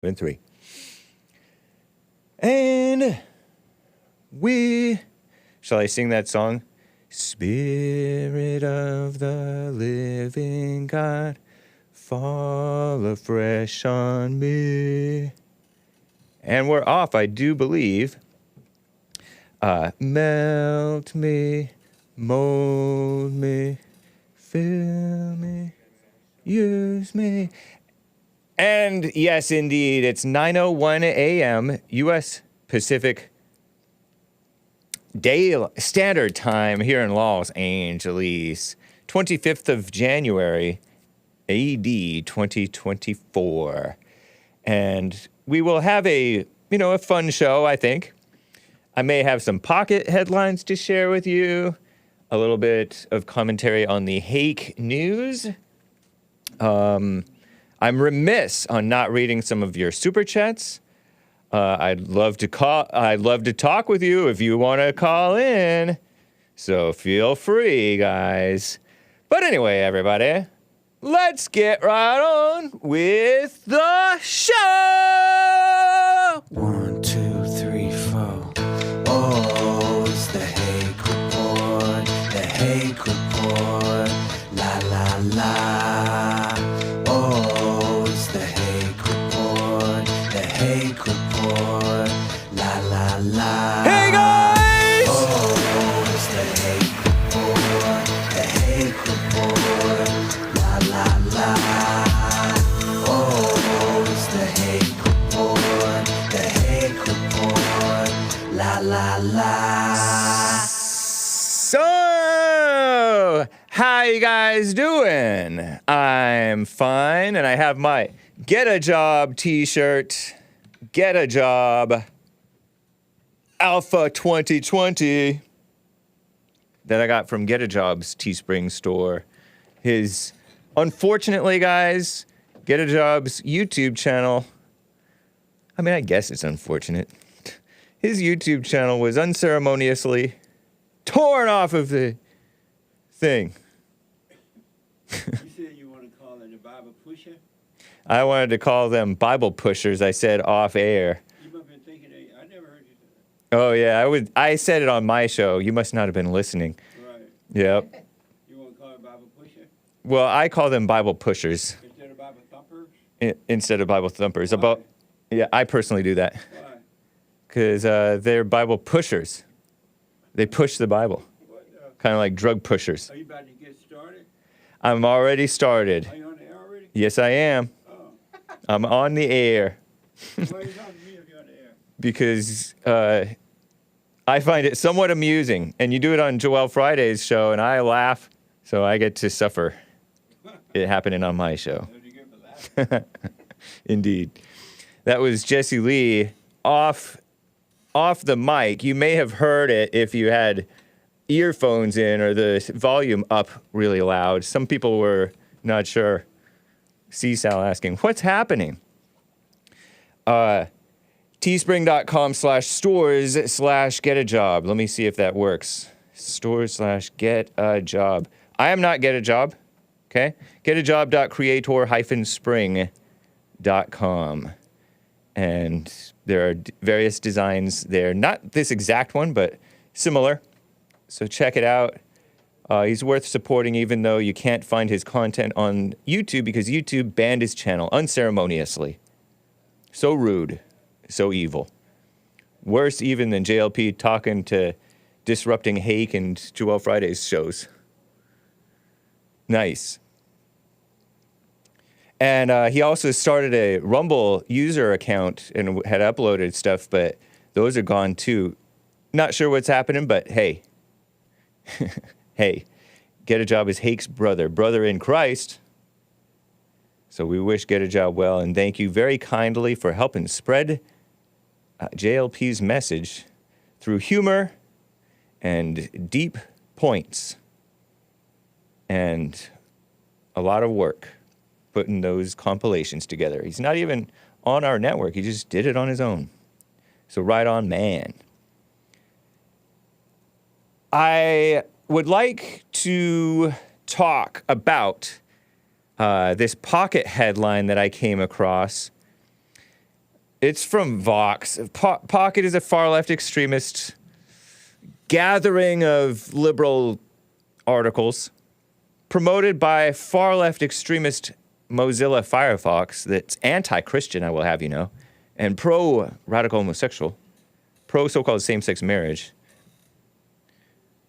and 3. And shall I sing that song? Spirit of the living God, fall afresh on me. And we're off, I do believe. Melt me, mold me, fill me, use me. And yes, indeed, it's 9:01 a.m. U.S. Pacific Standard Time here in Los Angeles, 25th of January, AD 2024. And we will have a fun show, I think. I may have some pocket headlines to share with you, a little bit of commentary on the Hake news. I'm remiss on not reading some of your super chats. I'd love to talk with you if you want to call in. So feel free, guys. But anyway, everybody, let's get right on with the show. 1, 2, 3, 4. Oh, it's the Hake Report. The Hake Report. La la la. Oh, it's the Hake Report. The Hake Report. La la la. Hey, guys! Oh, it's the Hake Report. The Hake Report. La la la. Oh, it's the Hake Report. The Hake Report. La la la. So, how you guys doing? I'm fine, and I have my Get a Job t-shirt. Get a Job Alpha 2020 that I got from Get a Job's Teespring store. Unfortunately, guys, Get a Job's YouTube channel, I mean, I guess it's unfortunate. His YouTube channel was unceremoniously torn off of the thing. You said you want to call it a Bible pusher? I wanted to call them Bible pushers, I said off air. You must have been thinking, I never heard you say that. Oh, yeah, I said it on my show. You must not have been listening. Right. Yep. You want to call it Bible pusher? Well, I call them Bible pushers Instead of Bible thumpers? instead of Bible thumpers. Why? Yeah, I personally do that. Why? Because they're Bible pushers. They push the Bible. What, Kind of like drug pushers. are you about to get started? I'm already started. Are you on the air already? Yes, I am. Oh. I'm on the air. Why are you talking to me if you're on the air? Because I find it somewhat amusing. And you do it on Joel Friday's show, and I laugh, so I get to suffer it happening on my show. Did you get the laugh? Indeed. That was Jesse Lee off the mic. You may have heard it if you had earphones in or the volume up really loud. Some people were not sure. C-Sal asking, what's happening? Teespring.com/stores/get-a-job. Let me see if that works. Stores/get-a-job. I am not get-a-job. Okay? Get-a-job.creatorspring.com. And there are various designs there. Not this exact one, but similar. So check it out. He's worth supporting even though you can't find his content on YouTube because YouTube banned his channel unceremoniously. So rude. So evil. Worse even than JLP disrupting Hake and Joel Friday's shows. Nice. And he also started a Rumble user account and had uploaded stuff, but those are gone too. Not sure what's happening, but hey. Hey, Get a Job is Hake's brother in Christ. So we wish Get a Job well, and thank you very kindly for helping spread JLP's message through humor and deep points and a lot of work putting those compilations together. He's not even on our network. He just did it on his own. So right on, man. I would like to talk about this pocket headline that I came across. It's from Vox. Pocket is a far-left extremist gathering of liberal articles promoted by far-left extremist Mozilla Firefox that's anti-Christian, I will have you know, and pro-radical homosexual, pro-so-called same-sex marriage,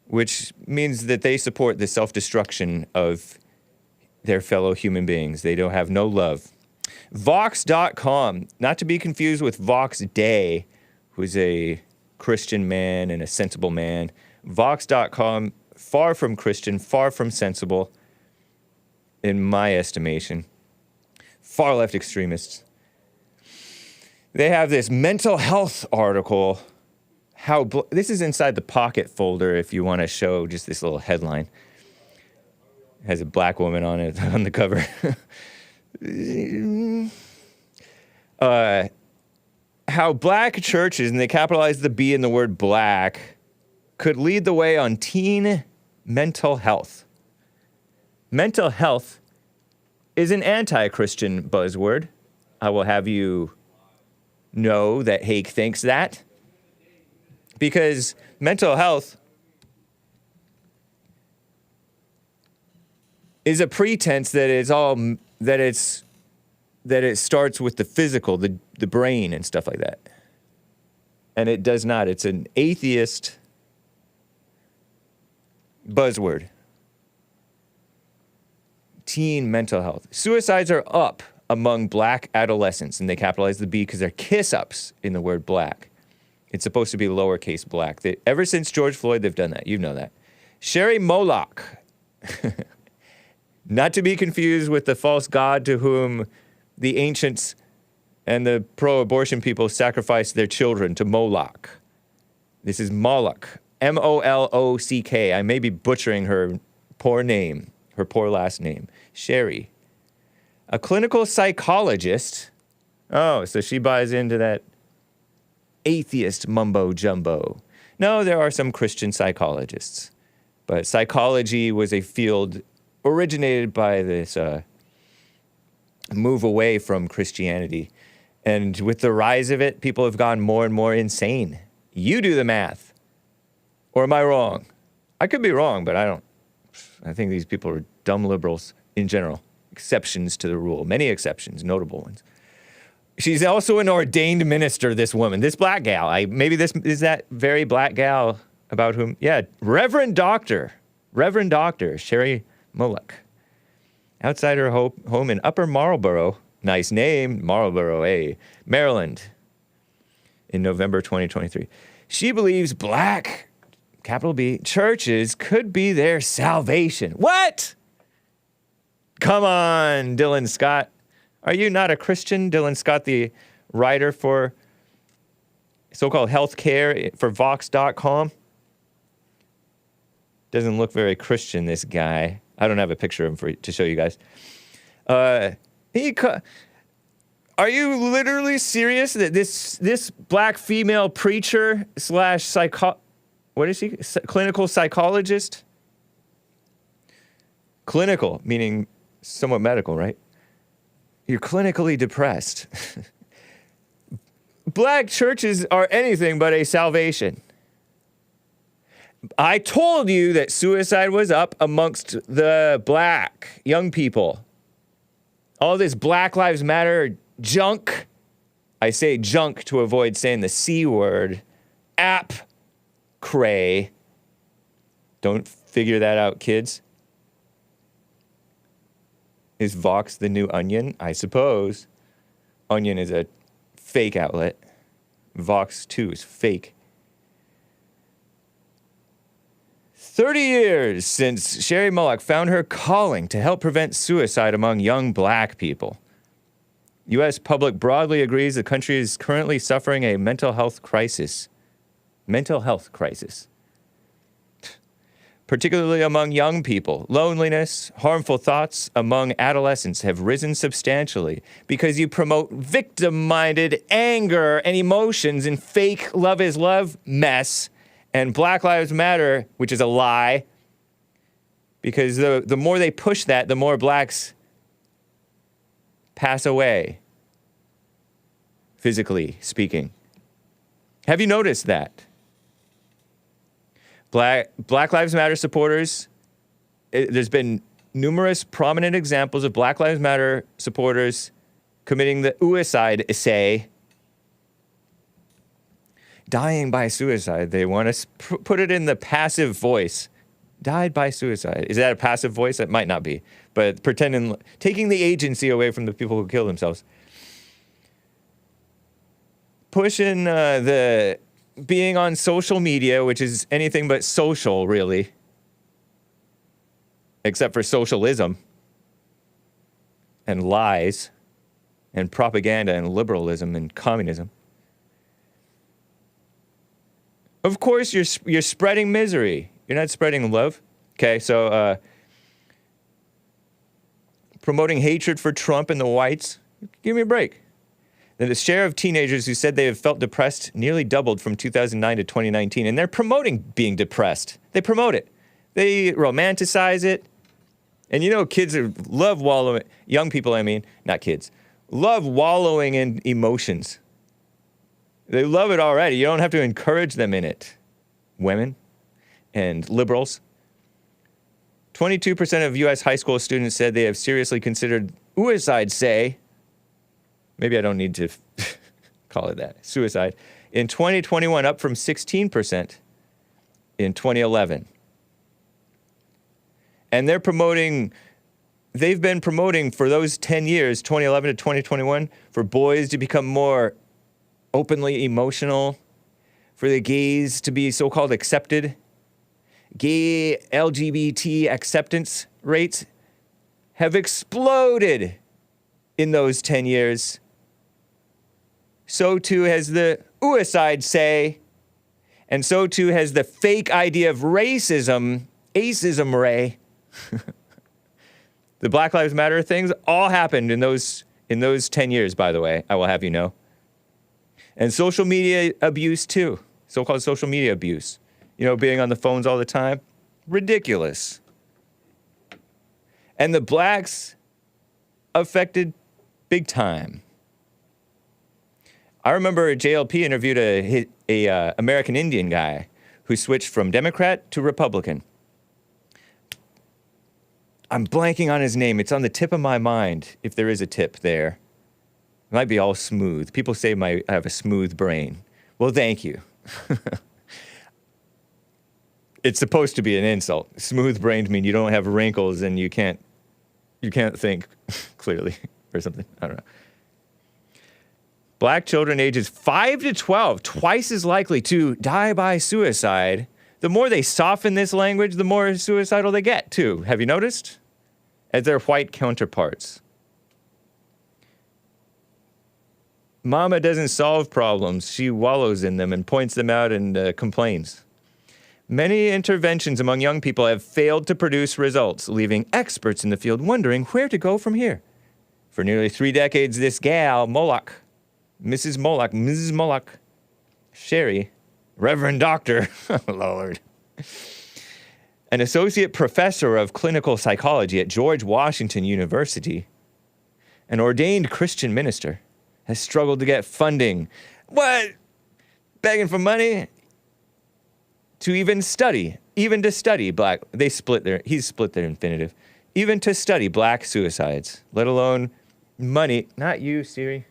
which means that they support the self-destruction of their fellow human beings. They don't have no love. Vox.com, not to be confused with Vox Day, who's a Christian man and a sensible man. Vox.com, far from Christian, far from sensible, in my estimation. Far left extremists. They have this mental health article. This is inside the Pocket folder if you want to show just this little headline. It has a black woman on it on the cover. How black churches, and they capitalize the B in the word black, could lead the way on teen mental health. Mental health is an anti-Christian buzzword. I will have you know that Hake thinks that. Because mental health is a pretense that it's all that it starts with the physical, the brain and stuff like that. And it does not. It's an atheist buzzword. Teen mental health. Suicides are up among black adolescents, and they capitalize the B because they're kiss-ups in the word black. It's supposed to be lowercase black. Ever since George Floyd, they've done that. You know that. Sherry Molock. Not to be confused with the false god to whom the ancients and the pro-abortion people sacrificed their children, to Moloch. This is Moloch. M-O-L-O-C-K. I may be butchering her poor name, her poor last name. Sherry. A clinical psychologist. Oh, so she buys into that atheist mumbo-jumbo. No, there are some Christian psychologists. But psychology was a field originated by this move away from Christianity. And with the rise of it, people have gone more and more insane. You do the math. Or am I wrong? I could be wrong, but I think these people are dumb liberals in general. Exceptions to the rule. Many exceptions, notable ones. She's also an ordained minister, this woman. This black gal. Maybe this is that very black gal about whom... Yeah, Rev Dr Sherry Molock. Outside her home in Upper Marlboro. Nice name, Marlboro, Maryland. In November 2023. She believes black, capital B, churches could be their salvation. What? Come on, Dylan Scott. Are you not a Christian? Dylan Scott, the writer for so-called healthcare for Vox.com. Doesn't look very Christian, this guy. I don't have a picture of him to show you guys. Are you literally serious that this black female preacher / what is he? Clinical psychologist? Clinical, meaning somewhat medical, right? You're clinically depressed. Black churches are anything but a salvation. I told you that suicide was up amongst the black young people. All this Black Lives Matter junk. I say junk to avoid saying the C word. Cray. Don't figure that out, kids. Is Vox the new Onion? I suppose. Onion is a fake outlet. Vox 2 is fake. 30 years since Sherry Molock found her calling to help prevent suicide among young black people. U.S. public broadly agrees the country is currently suffering a mental health crisis. Mental health crisis. Particularly among young people. Loneliness, harmful thoughts among adolescents have risen substantially because you promote victim-minded anger and emotions and fake love is love mess and Black Lives Matter, which is a lie, because the more they push that, the more blacks pass away. physically speaking. Have you noticed that? Black Lives Matter supporters, there's been numerous prominent examples of Black Lives Matter supporters committing the suicide essay, dying by suicide. They want to put it in the passive voice. Died by suicide. Is that a passive voice? It might not be. But pretending, taking the agency away from the people who kill themselves. Pushing the being on social media, which is anything but social, really. Except for socialism. And lies. And propaganda and liberalism and communism. Of course, you're spreading misery. You're not spreading love. Okay, so promoting hatred for Trump and the whites. Give me a break. Then the share of teenagers who said they have felt depressed nearly doubled from 2009 to 2019. And they're promoting being depressed. They promote it. They romanticize it. And you know, kids love wallowing, young people, I mean, not kids, love wallowing in emotions. They love it already. You don't have to encourage them in it. Women and liberals. 22% of U.S. high school students said they have seriously considered suicide, say. Maybe I don't need to call it that. Suicide. In 2021, up from 16% in 2011. And they've been promoting for those 10 years, 2011 to 2021, for boys to become more openly emotional, for the gays to be so-called accepted. Gay LGBT acceptance rates have exploded in those 10 years. So too has the suicide say, and so too has the fake idea of racism, ray. The Black Lives Matter things all happened in those 10 years, by the way, I will have you know. And social media abuse, too. So-called social media abuse. You know, being on the phones all the time. Ridiculous. And the blacks affected big time. I remember JLP interviewed a American Indian guy who switched from Democrat to Republican. I'm blanking on his name. It's on the tip of my mind, if there is a tip there. It might be all smooth. People say I have a smooth brain. Well, thank you. It's supposed to be an insult. Smooth-brained mean you don't have wrinkles and you can't think clearly or something. I don't know. Black children ages 5 to 12, twice as likely to die by suicide. The more they soften this language, the more suicidal they get, too. Have you noticed? As their white counterparts. Momma doesn't solve problems. She wallows in them and points them out and complains. Many interventions among young people have failed to produce results, leaving experts in the field wondering where to go from here. For nearly 3 decades, this gal, Molock, Mrs. Molock, Sherry, Reverend Doctor, Lord, an associate professor of clinical psychology at George Washington University, an ordained Christian minister, has struggled to get funding. What? Begging for money? To even to study black, he's split their infinitive. Even to study black suicides, let alone money. Not you, Siri.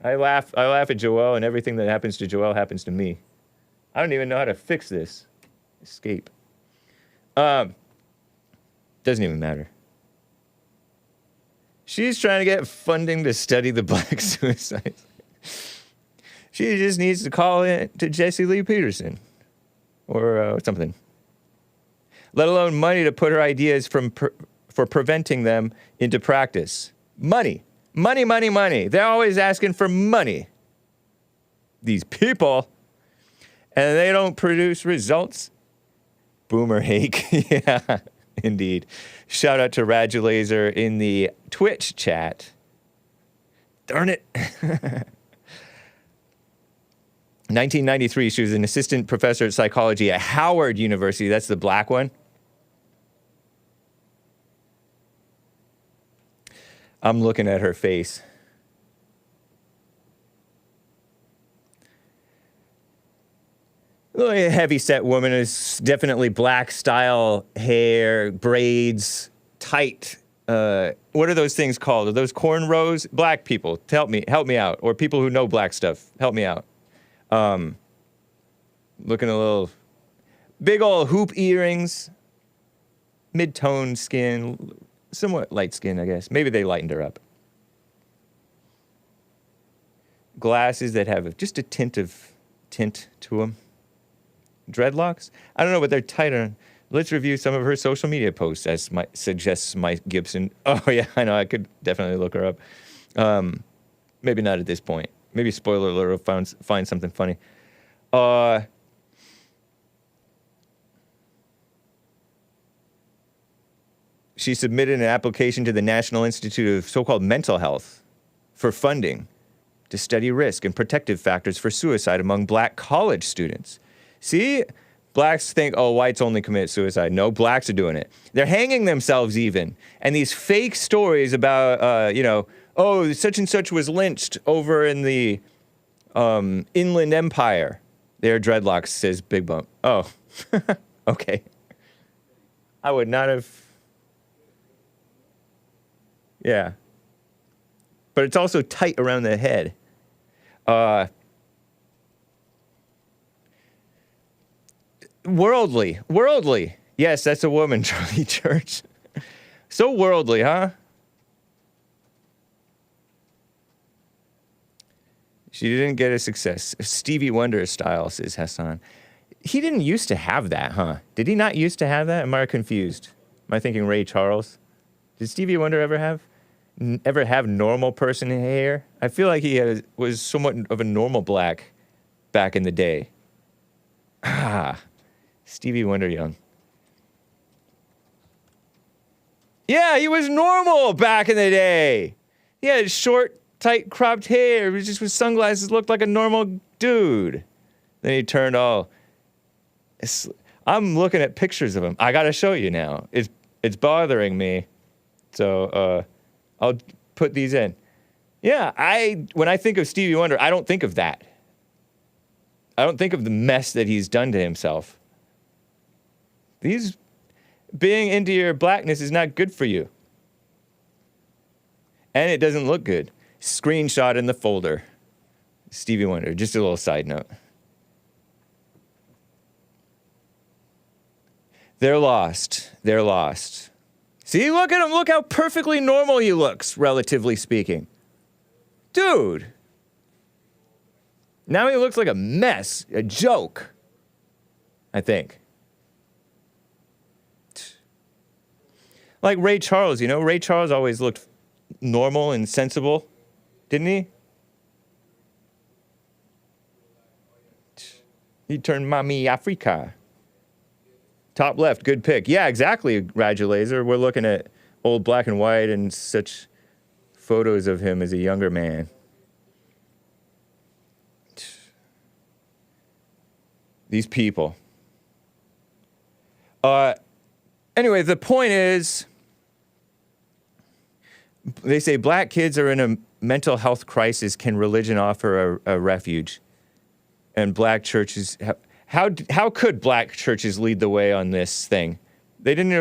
I laugh at Joelle, and everything that happens to Joelle happens to me. I don't even know how to fix this. Escape. Doesn't even matter. She's trying to get funding to study the black suicides. She just needs to call in to Jesse Lee Peterson or something. Let alone money to put her ideas for preventing them into practice. Money. Money, money, money. They're always asking for money. These people. And they don't produce results. Boomer Hake. Yeah, indeed. Shout out to Radulaser in the Twitch chat. Darn it. 1993, she was an assistant professor of psychology at Howard University. That's the black one. I'm looking at her face. A heavy-set woman is definitely black style hair, braids, tight. What are those things called? Are those cornrows? Black people, help me out. Or people who know black stuff, help me out. Looking a little, big old hoop earrings, mid-tone skin, somewhat light skin, I guess. Maybe they lightened her up. Glasses that have just a tint to them. Dreadlocks? I don't know, but they're tight on. Let's review some of her social media posts, as suggests Mike Gibson. Oh, yeah, I know. I could definitely look her up. Maybe not at this point. Maybe, spoiler alert, I'll find something funny. She submitted an application to the National Institute of so-called Mental Health for funding to study risk and protective factors for suicide among black college students. See? Blacks think, oh, whites only commit suicide. No, blacks are doing it. They're hanging themselves even. And these fake stories about, oh, such and such was lynched over in the Inland Empire. They're dreadlocks, says Big Bump. Oh, okay. I would not have. Yeah. But it's also tight around the head. Worldly. Yes, that's a woman, Charlie Church. So worldly, huh? She didn't get a success. Stevie Wonder style, says Hassan. He didn't used to have that, huh? Did he not used to have that? Am I confused? Am I thinking Ray Charles? Did Stevie Wonder ever have normal person hair? I feel like he was somewhat of a normal black back in the day. Stevie Wonder young. Yeah, he was normal back in the day. He had short, tight, cropped hair. He was just with sunglasses, looked like a normal dude. Then he turned all. I'm looking at pictures of him. I gotta show you now. It's bothering me. So I'll put these in. Yeah, when I think of Stevie Wonder, I don't think of that. I don't think of the mess that he's done to himself. Being into your blackness is not good for you. And it doesn't look good. Screenshot in the folder. Stevie Wonder, just a little side note. They're lost. See, look at him. Look how perfectly normal he looks, relatively speaking. Dude. Now he looks like a mess, a joke, I think. Like Ray Charles, Ray Charles always looked normal and sensible, didn't he? He turned Mommy Africa. Top left, good pick. Yeah, exactly, Radulaser. We're looking at old black and white and such photos of him as a younger man. These people. Anyway, the point is, they say black kids are in a mental health crisis. Can religion offer a refuge? And black churches, how could black churches lead the way on this thing? I didn't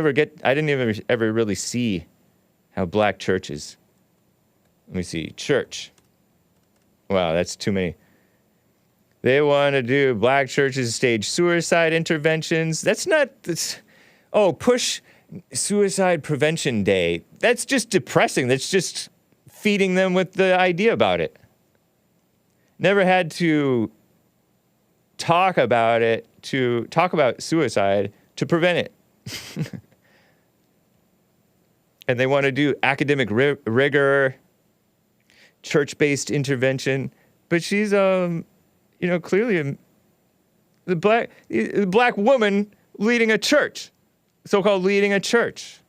ever really see how black churches. Let me see, church. Wow, that's too many. They want to do black churches stage suicide interventions. Push Suicide Prevention Day. That's just depressing. That's just feeding them with the idea about it. Never had to talk about suicide to prevent it. And they want to do academic rigor, church-based intervention. But she's, clearly the black woman leading a church. So-called leading a church.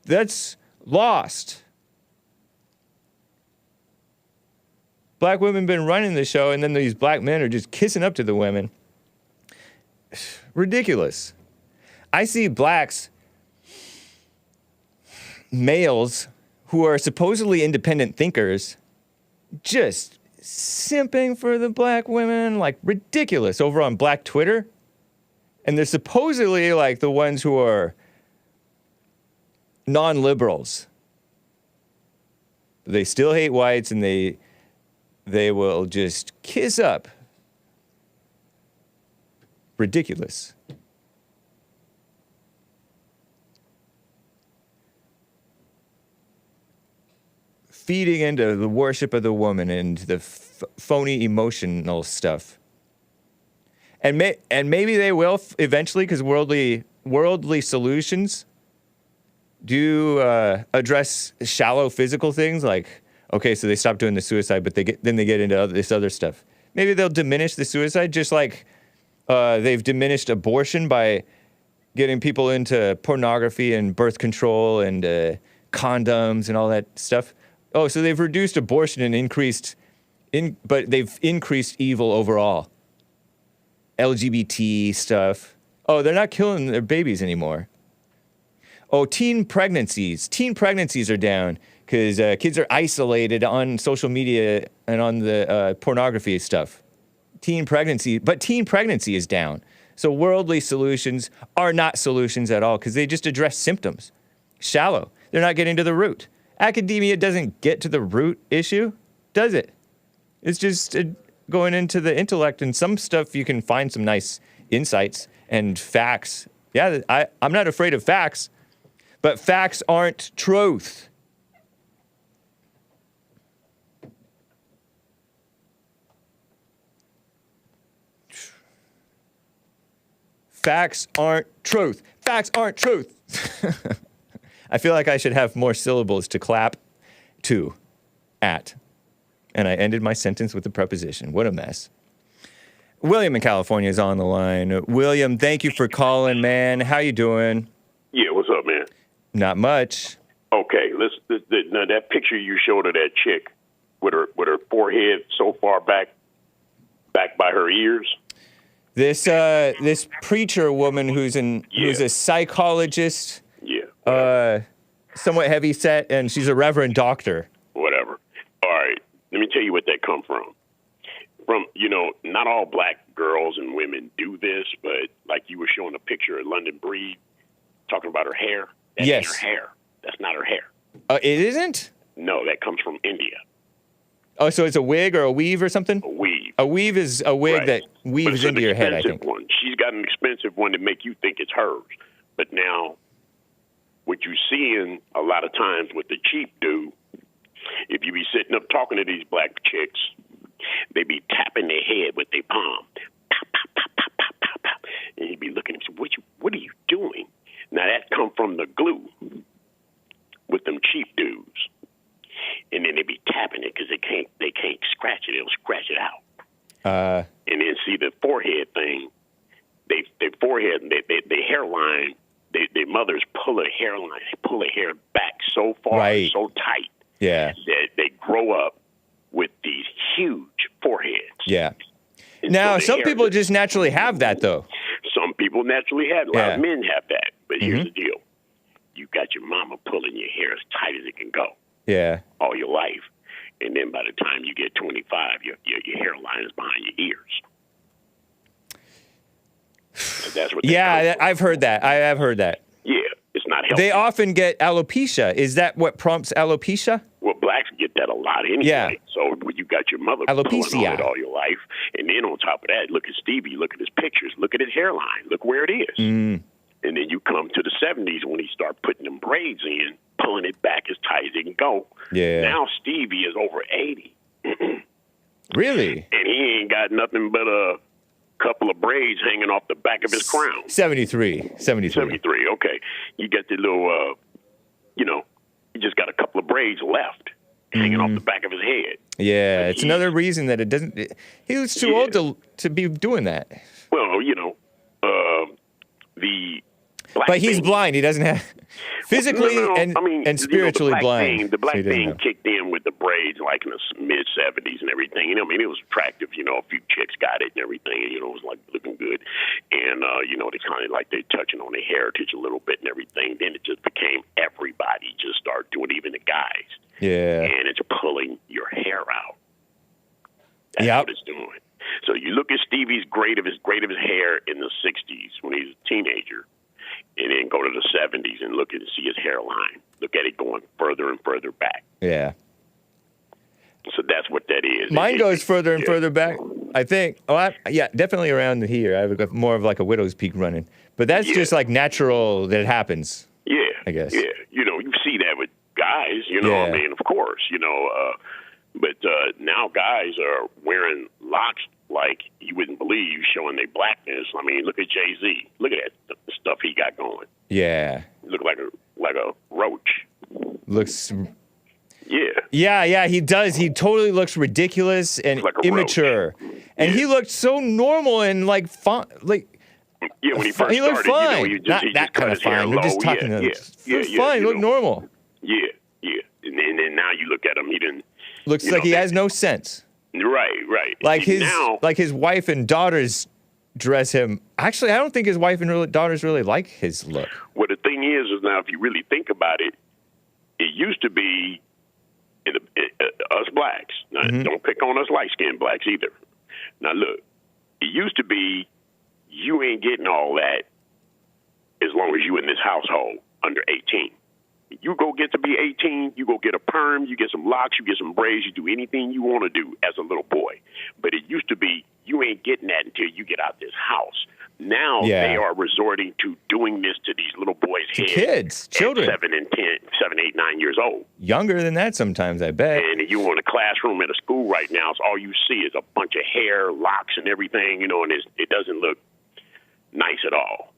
That's lost. Black women been running the show, and then these black men are just kissing up to the women. Ridiculous. I see males who are supposedly independent thinkers, just simping for the black women, like ridiculous, over on black Twitter. And they're supposedly like the ones who are non-liberals. They still hate whites, and they will just kiss up. Ridiculous. Feeding into the worship of the woman and the phony emotional stuff. And maybe they will eventually, because worldly solutions do address shallow physical things. Like, okay, so they stop doing the suicide, but they get into this other stuff. Maybe they'll diminish the suicide, just like they've diminished abortion by getting people into pornography and birth control and condoms and all that stuff. Oh, so they've reduced abortion and but they've increased evil overall. LGBT stuff. Oh, they're not killing their babies anymore. Oh, teen pregnancies. Teen pregnancies are down because kids are isolated on social media and on the pornography stuff. Teen pregnancy is down. So worldly solutions are not solutions at all because they just address symptoms. Shallow. They're not getting to the root. Academia doesn't get to the root issue, does it? It's just going into the intellect, and some stuff you can find some nice insights and facts. Yeah, I'm not afraid of facts, but facts aren't truth. Facts aren't truth. Facts aren't truth. I feel like I should have more syllables to clap to, at. And I ended my sentence with a preposition. What a mess. William in California is on the line. William, thank you for calling, man. How you doing? Yeah, what's up, man? Not much. Okay, now that picture you showed of that chick with her forehead so far back by her ears. This preacher woman who's a psychologist. Yeah. Somewhat heavy set, and she's a reverend doctor. Whatever. All right. Let me tell you what that come from. Not all black girls and women do this, but like you were showing a picture of London Breed talking about her hair. That yes. ain't her hair. That's not her hair. It isn't? No, that comes from India. Oh, so it's a wig or a weave or something? A weave. A weave is a wig that weaves into your head, I think. One. She's got an expensive one to make you think it's hers. But now, what you're seeing a lot of times with the cheap dude, if you be sitting up talking to these black chicks, they be tapping their head with their palm. Pop, pop, pop, pop, pop, pop, pop. And you be looking at them, what are you doing? Now, that come from the glue with them cheap dudes. And then they be tapping it because they can't scratch it. They'll scratch it out. And then see the forehead thing. Their forehead, their hairline, their mothers pull a hairline. They pull their hair back so far, right. So tight. Yeah. That they grow up with these huge foreheads. Yeah. And now, so some people just naturally have that, though. Some people naturally have. A lot of men have that. But here's the deal. You got your mama pulling your hair as tight as it can go. Yeah. All your life. And then by the time you get 25, your hairline is behind your ears. So that's what I've heard that. I have heard that. Yeah, it's not healthy. They often get alopecia. Is that what prompts alopecia? Well, blacks get that a lot anyway. Yeah. So when you got your mother alopecia. pulling on it all your life, and then on top of that, look at Stevie, look at his pictures, look at his hairline, look where it is. And then you come to the 70s when he start putting them braids in, pulling it back as tight as it can go. Yeah. Now Stevie is over 80. Really? And he ain't got nothing but a couple of braids hanging off the back of his crown. 73. 73, okay. You got the little, he just got a couple of braids left hanging off the back of his head. Yeah, it's another reason that it doesn't... He was too old to be doing that. Well, the black But he's thing, blind. He doesn't have... Physically and spiritually blind. The black so thing kicked in with the braids like in the mid-70s and everything. It was attractive. A few chicks got it and everything. And, it was like looking good. And, they kind of like they're touching on their heritage a little bit and everything. Then it just became everybody just started doing, even the guys. Yeah. And it's pulling your hair out. That's Yep. what it's doing. So you look at Stevie's great of his hair in the 60s when he was a teenager, and then go to the 70s and look and see his hairline. Look at it going further and further back. Yeah. So that's what that is. Mine goes further and yeah. further back, I think. Oh, yeah, definitely around here. I have more of like a widow's peak running. But that's just like natural that it happens. Yeah. I guess. Yeah. You know, you see that with guys, you know, I mean, of course, you know, but now guys are wearing locks like you wouldn't believe, showing their blackness. I mean, look at Jay-Z. Look at that the stuff he got going. Yeah. Look like a roach. Looks... Yeah. Yeah, he does. He totally looks ridiculous and like a immature. roach. And he looked so normal and like fun. Like, yeah, when he first he looked started, fine. you know, Not he that just cut kind of his hair fine. We're just low. talking. He looked fine. He looked normal. Yeah. And then now you look at him, he didn't. Looks like he has no sense. Right. Like See, his wife and daughters dress him. Actually, I don't think his wife and daughters really like his look. Well, the thing is now if you really think about it, it used to be us blacks. Now, don't pick on us light-skinned blacks either. Now, look, it used to be you ain't getting all that as long as you in this household under 18. You go get to be 18, you go get a perm, you get some locks, you get some braids, you do anything you want to do as a little boy. But it used to be you ain't getting that until you get out this house. Now they are resorting to doing this to these little boys' heads. Kids, children. 7, 8, 9 years old. Younger than that sometimes, I bet. And you in a classroom at a school right now, so all you see is a bunch of hair, locks, and everything, you know, and it doesn't look nice at all,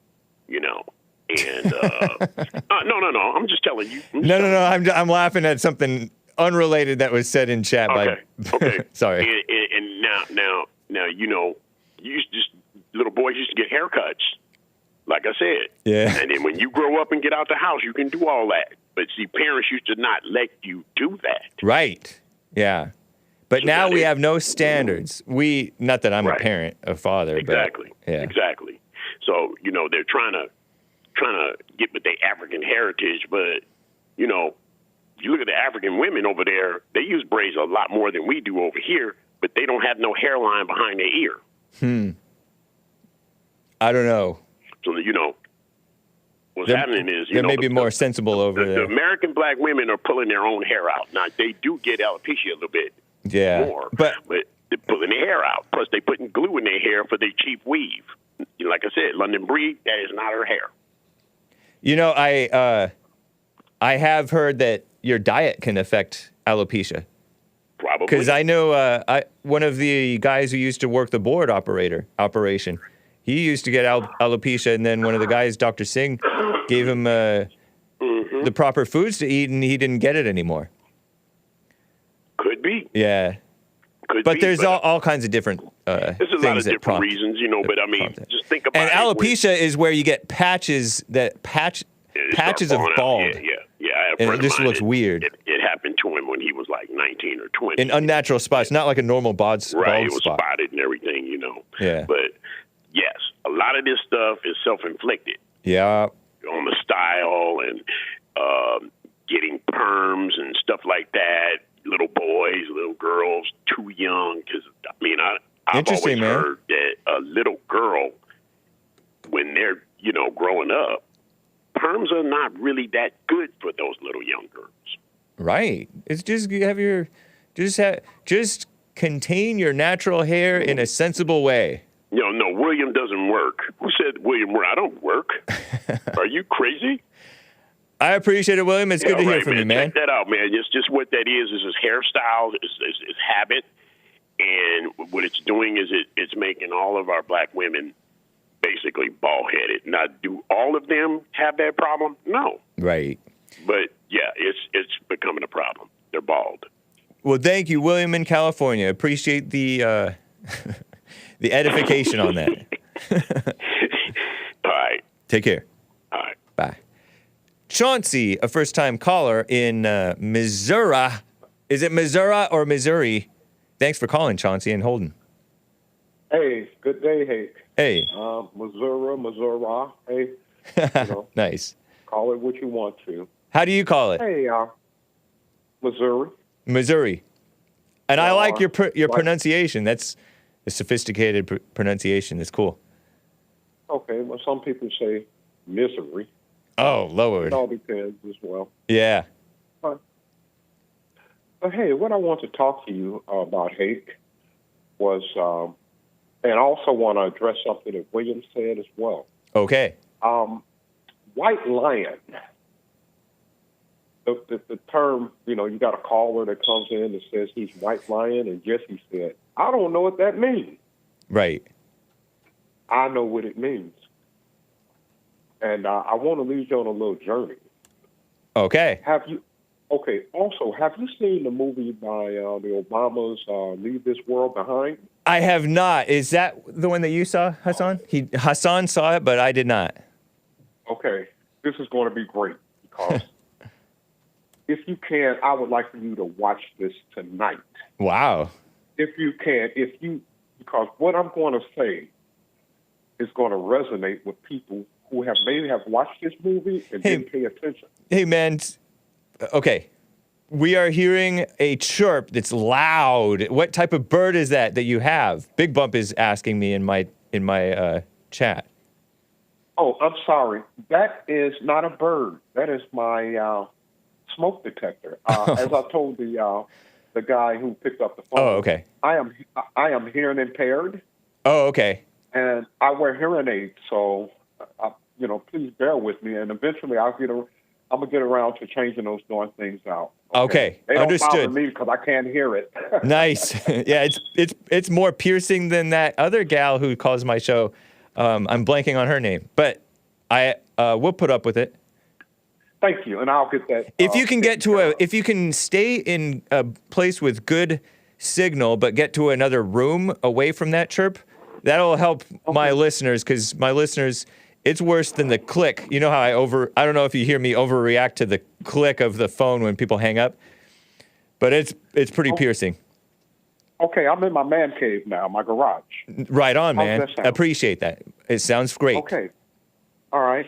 you know. And no, I'm just telling you. No. I'm laughing at something unrelated that was said in chat. Okay. Sorry. And now, you know, little boys used to get haircuts, like I said. Yeah. And then when you grow up and get out the house, you can do all that. But see, parents used to not let you do that. Right. Yeah. But So now that we is- have no standards. Not that I'm a parent, a father. Exactly. But, yeah. Exactly. So, you know, they're trying to get with their African heritage, but, you know, you look at the African women over there, they use braids a lot more than we do over here, but they don't have no hairline behind their ear. I don't know. So, you know, what's happening is, you They know, may be more sensible over the there. American black women are pulling their own hair out. Now, they do get alopecia a little bit more, But they're pulling their hair out. Plus, they're putting glue in their hair for their cheap weave. You know, like I said, London Breed, that is not her hair. you know, I have heard that your diet can affect alopecia. Probably. Because I know one of the guys who used to work the board operation, he used to get alopecia, and then one of the guys, Dr. Singh, gave him the proper foods to eat, and he didn't get it anymore. Could be. Yeah. But there's all kinds of different there's a things lot of that different prompt. reasons, you know, but I mean, just think about And it. alopecia is where you get patches patches of bald. Yeah. I have a And friend it just of mine looks weird. It happened to him when he was like 19 or 20. In unnatural spots, not like a normal bald Right, it was spot. spotted and everything, you know. Yeah. But yes, a lot of this stuff is self-inflicted Yeah. on the style and getting perms and stuff like that. Little boys, little girls, too young. Because I mean, I've always Interesting, man. heard that a little girl, when they're growing up, perms are not really that good for those little young girls. Right. It's just you have your just contain your natural hair in a sensible way. No, William doesn't work. Who said William? I don't work. Are you crazy? I appreciate it, William. It's good to hear right, from you, man. Check that out, man. It's just what that is his hairstyle, is habit. And what it's doing is it's making all of our black women basically bald-headed. Now, do all of them have that problem? No. Right. But, yeah, it's becoming a problem. They're bald. Well, thank you, William in California. Appreciate the the edification on that. All right. Take care. All right. Bye. Chauncey, a first-time caller in Missouri. Is it Missouri or Missouri? Thanks for calling, Chauncey, and holding. Hey, good day, Hake. Hey. Missouri. Hey, Nice. call it what you want to. How do you call it? Hey, Missouri. Missouri. And I like your Like- pronunciation. That's a sophisticated pronunciation. It's cool. Okay, well, some people say misery. Oh, It Lord. all depends as well. Yeah. But hey, what I want to talk to you about, Hake, was, and I also want to address something that William said as well. Okay. White lion. The term, you got a caller that comes in that says he's white lion, and Jesse said, I don't know what that means. Right. I know what it means. And I want to lead you on a little journey. Okay. Also, have you seen the movie by the Obamas, Leave This World Behind? I have not. Is that the one that you saw, Hassan? Hassan saw it, but I did not. Okay, this is going to be great because if you can, I would like for you to watch this tonight. Wow. If you can, because what I'm going to say is going to resonate with people who maybe have watched this movie and didn't pay attention. Hey, man. Okay. We are hearing a chirp that's loud. What type of bird is that you have? Big Bump is asking me in my chat. Oh, I'm sorry. That is not a bird. That is my smoke detector. As I told the guy who picked up the phone. Oh, okay. I am hearing impaired, Oh, okay. and I wear hearing aids. So, please bear with me, and eventually I'm gonna get around to changing those darn things out. Okay. They don't Understood. bother me because I can't hear it. Nice. Yeah, it's more piercing than that other gal who calls my show. I'm blanking on her name, but I will put up with it. Thank you, and I'll get that. If you can if you can stay in a place with good signal, but get to another room away from that chirp, that'll help my listeners, because my listeners, it's worse than the click. You know how I don't know if you hear me overreact to the click of the phone when people hang up, but it's pretty piercing. Okay, I'm in my man cave now, my garage. Right on, How's man. that sound? Appreciate that. It sounds great. Okay. All right.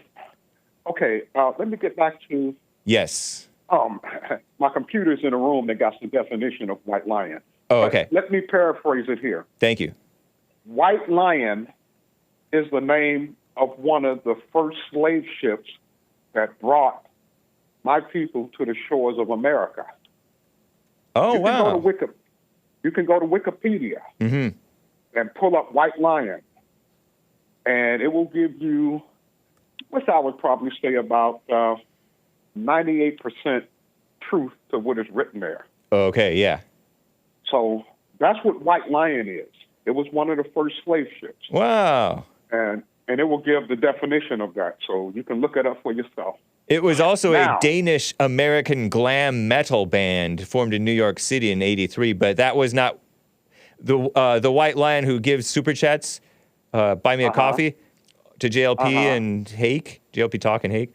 Okay, let me get back to Yes. my computer's in a room that got the definition of white lion. Oh, But okay. let me paraphrase it here. Thank you. White lion is the name of one of the first slave ships that brought my people to the shores of America. Oh, wow. You can go to Wikipedia and pull up white lion, and it will give you, which I would probably say about 98% truth to what is written there. Okay, yeah. So that's what white lion is. It was one of the first slave ships. Wow. And it will give the definition of that. So you can look it up for yourself. It was also Now- a Danish-American glam metal band formed in New York City in '83, but that was not the White Lion who gives super chats, buy me a coffee, to JLP and Hake, JLP Talk and Hake.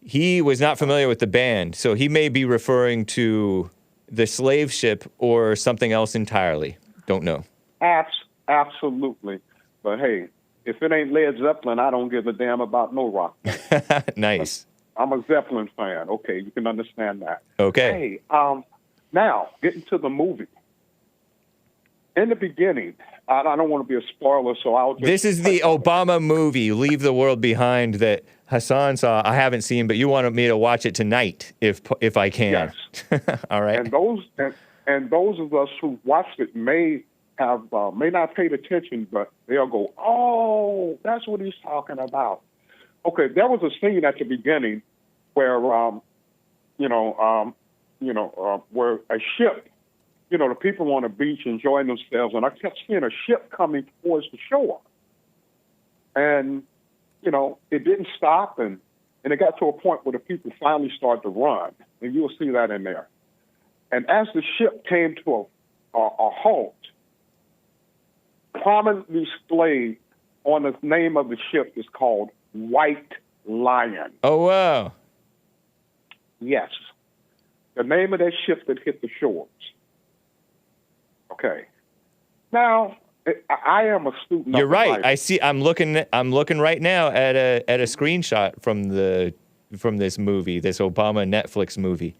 He was not familiar with the band, so he may be referring to the slave ship or something else entirely. Don't know. Absolutely. But hey, if it ain't Led Zeppelin, I don't give a damn about no rock. Nice. I'm a Zeppelin fan. Okay, you can understand that. Okay. Hey, now, getting to the movie. In the beginning, I don't want to be a spoiler, so I'll just... This is the Obama movie, Leave the World Behind, that Hassan saw. I haven't seen, but you wanted me to watch it tonight, if I can. Yes. All right. And those of us who watched it may not paid attention, but they'll go, "Oh, that's what he's talking about." Okay, there was a scene at the beginning where, where a ship, the people on the beach enjoying themselves, and I kept seeing a ship coming towards the shore, and it didn't stop, and it got to a point where the people finally started to run, and you'll see that in there. And as the ship came to a halt, prominently displayed on the name of the ship is called White Lion. Oh, wow. Yes. The name of that ship that hit the shores. Okay. Now, I am a student. You're of the right. Bible. I see. I'm looking right now at a screenshot from this movie, this Obama Netflix movie.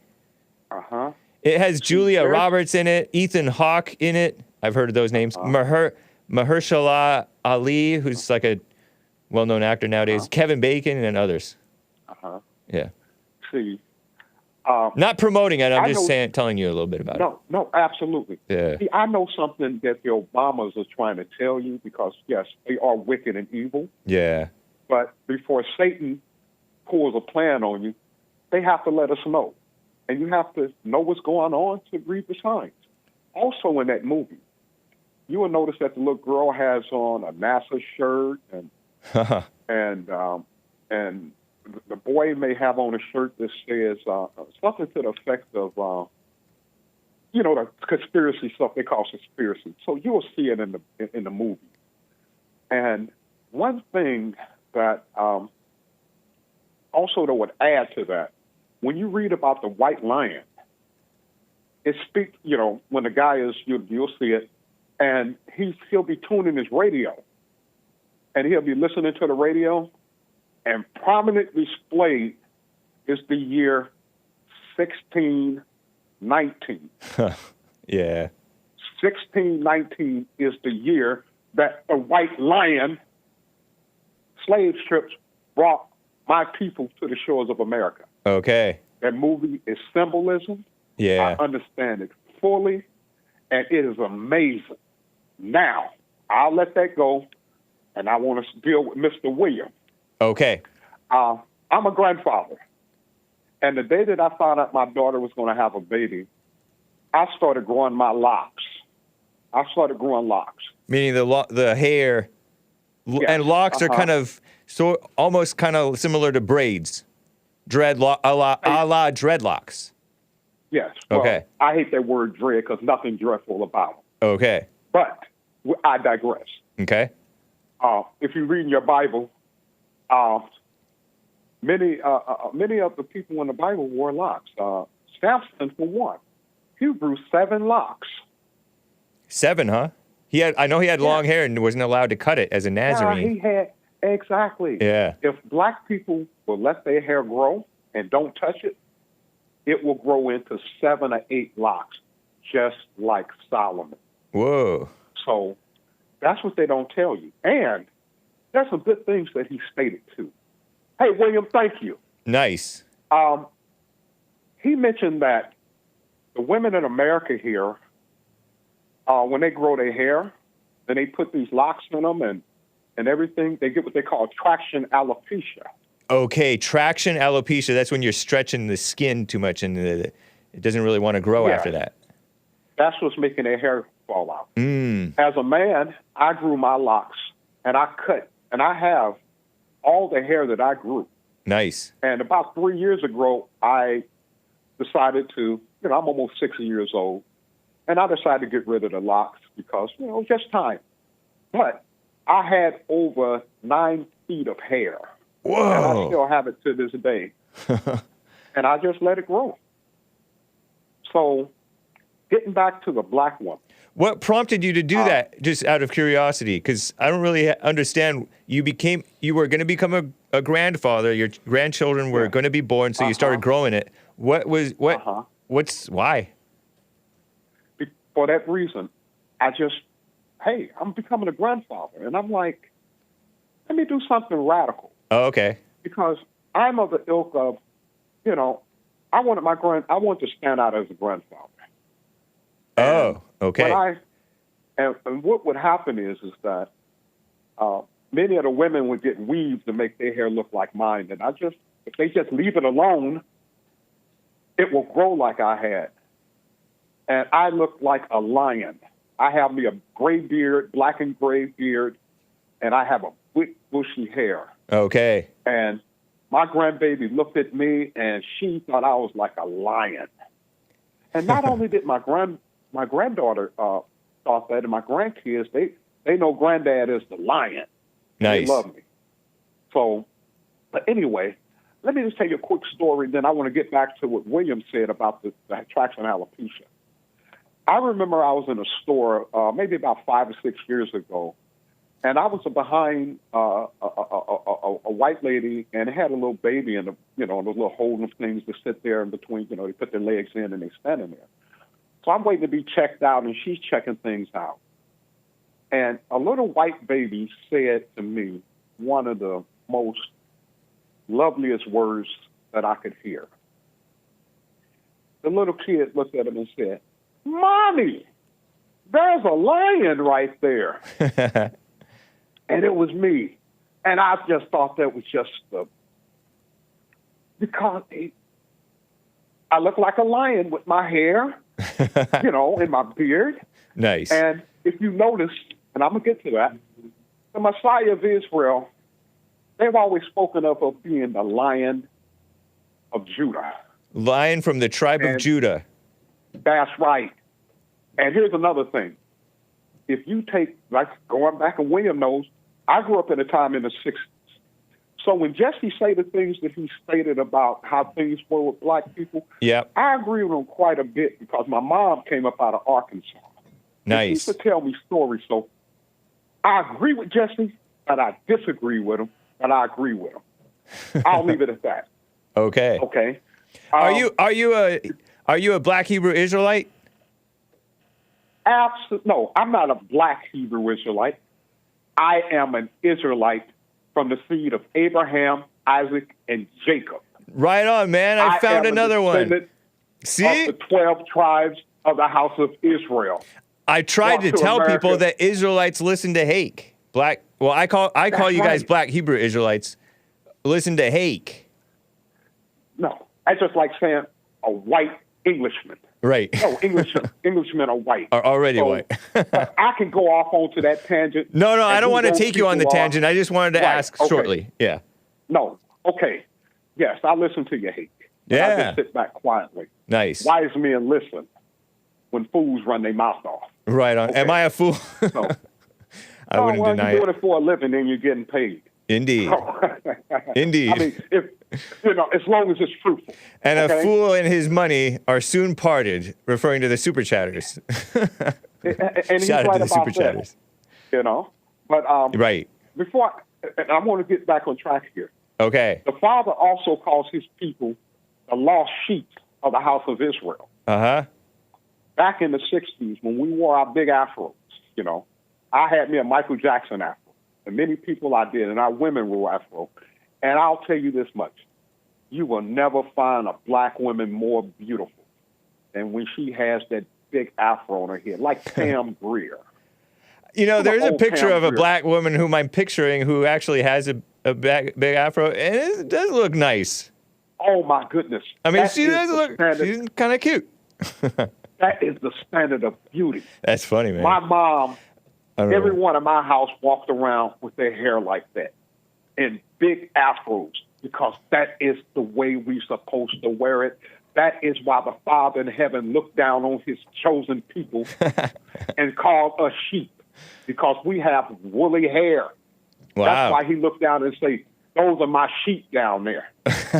Uh-huh. It has Julia there's- Roberts in it, Ethan Hawke in it. I've heard of those names. Mahershala Ali, who's like a well-known actor nowadays. Kevin Bacon and others. Yeah. See, Not promoting it. I'm I just know- saying, telling you a little bit about it. no, absolutely. Yeah. See, I know something that the Obamas are trying to tell you because, yes, they are wicked and evil. Yeah. But before Satan pulls a plan on you, they have to let us know. And you have to know what's going on to read the signs. Also in that movie, you will notice that the little girl has on a NASA shirt and the boy may have on a shirt that says something to the effect of, the conspiracy stuff they call conspiracy. So you will see it in the movie. And one thing that also that would add to that, when you read about the white lion, it speaks, when the guy is, you'll see it, and he'll be tuning his radio, and he'll be listening to the radio, and prominently displayed is the year 1619. Yeah. 1619 is the year that the white lion slave ships brought my people to the shores of America. Okay. That movie is symbolism. Yeah. I understand it fully, and it is amazing. Now, I'll let that go, and I want to deal with Mr. William. Okay. I'm a grandfather, and the day that I found out my daughter was going to have a baby, I started growing my locks. Meaning the hair, and locks are kind of almost kind of similar to braids, a la dreadlocks. Yes. Well, Okay. I hate that word dread because nothing dreadful about them. Okay. But I digress. Okay. If you read in your Bible, many of the people in the Bible wore locks. Samson, for one, he grew 7 locks. 7, huh? I know he had long hair and wasn't allowed to cut it as a Nazarene. He had, exactly. Yeah. If black people will let their hair grow and don't touch it, it will grow into 7 or 8 locks, just like Solomon. Whoa. So that's what they don't tell you. And there's some good things that he stated, too. Hey, William, thank you. Nice. He mentioned that the women in America here, when they grow their hair, then they put these locks in them and everything, they get what they call traction alopecia. Okay, traction alopecia, that's when you're stretching the skin too much and it doesn't really want to grow after that. That's what's making their hair fall out. Mm. As a man, I grew my locks, and I cut, and I have all the hair that I grew. Nice. And about 3 years ago, I decided to, I'm almost 60 years old, and I decided to get rid of the locks because, it was just time. But I had over 9 feet of hair. Whoa. And I still have it to this day. And I just let it grow. So, getting back to the black one. What prompted you to do that, just out of curiosity? Because I don't really understand. You were going to become a grandfather. Your grandchildren were going to be born, so you started growing it. Why? For that reason, I'm becoming a grandfather. And I'm like, let me do something radical. Oh, okay. Because I'm of the ilk of, I want to stand out as a grandfather. Oh, okay. And what would happen is that many of the women would get weaves to make their hair look like mine. And if they just leave it alone, it will grow like I had. And I look like a lion. I have me a gray beard, black and gray beard, and I have a big bushy hair. Okay. And my grandbaby looked at me, and she thought I was like a lion. And not only did my granddaughter thought that, and my grandkids, they know granddad is the lion. Nice. They love me. So, but anyway, let me just tell you a quick story, then I want to get back to what William said about the traction alopecia. I remember I was in a store maybe about 5 or 6 years ago, And I was behind a white lady, and it had a little baby in the, those little holding things to sit there in between. They put their legs in and they standing there. So I'm waiting to be checked out, and she's checking things out. And a little white baby said to me one of the most loveliest words that I could hear. The little kid looked at him and said, "Mommy, there's a lion right there." And it was me. And I just thought that was just because I look like a lion with my hair, and my beard. Nice. And if you notice, and I'm going to get to that, the Messiah of Israel, they've always spoken of being the Lion of Judah. Lion from the tribe of Judah. That's right. And here's another thing. If you take, like going back, and William knows, I grew up in a time in the 60s. So when Jesse say the things that he stated about how things were with black people, I agree with him quite a bit because my mom came up out of Arkansas. Nice. She used to tell me stories. So I agree with Jesse, but I disagree with him, but I agree with him. I'll leave it at that. Okay. Okay. Are you a black Hebrew Israelite? No, I'm not a black Hebrew Israelite. I am an Israelite from the seed of Abraham, Isaac, and Jacob. Right on, man. I found another one. See? Of the 12 tribes of the house of Israel. I tried to tell people that Israelites listen to Hake. I call you guys black Hebrew Israelites. Listen to Hake. No, that's just like saying a white Englishman. Right. No, Englishmen are white. Are already white. I can go off onto that tangent. No, I don't want to take you on the tangent. I just wanted to ask shortly. Yeah. No. Okay. Yes, I listen to you, Hake. Yeah. I just sit back quietly. Nice. Wise men listen when fools run their mouth off. Right on. Okay. Am I a fool? No. I wouldn't deny it. You're doing it for a living and you're getting paid. Indeed. Indeed. I mean, as long as it's truthful. And a fool and his money are soon parted, referring to the super chatters. and Shout out to the super that, chatters. But right. I want to get back on track here. Okay. The Father also calls his people the lost sheep of the house of Israel. Uh-huh. Back in the 60s, when we wore our big afros, I had me a Michael Jackson afro. And many people I did, and our women wore afro. And I'll tell you this much. You will never find a black woman more beautiful than when she has that big afro on her head, like Pam Grier. There's a picture of a black woman whom I'm picturing who actually has a big afro, and it does look nice. Oh, my goodness. I mean, she does look, she's kind of cute. That is the standard of beauty. That's funny, man. My mom, everyone in my house walked around with their hair like that in big afros because that is the way we're supposed to wear it. That is why the Father in heaven looked down on his chosen people and called us sheep because we have woolly hair. Wow. That's why he looked down and said, "Those are my sheep down there,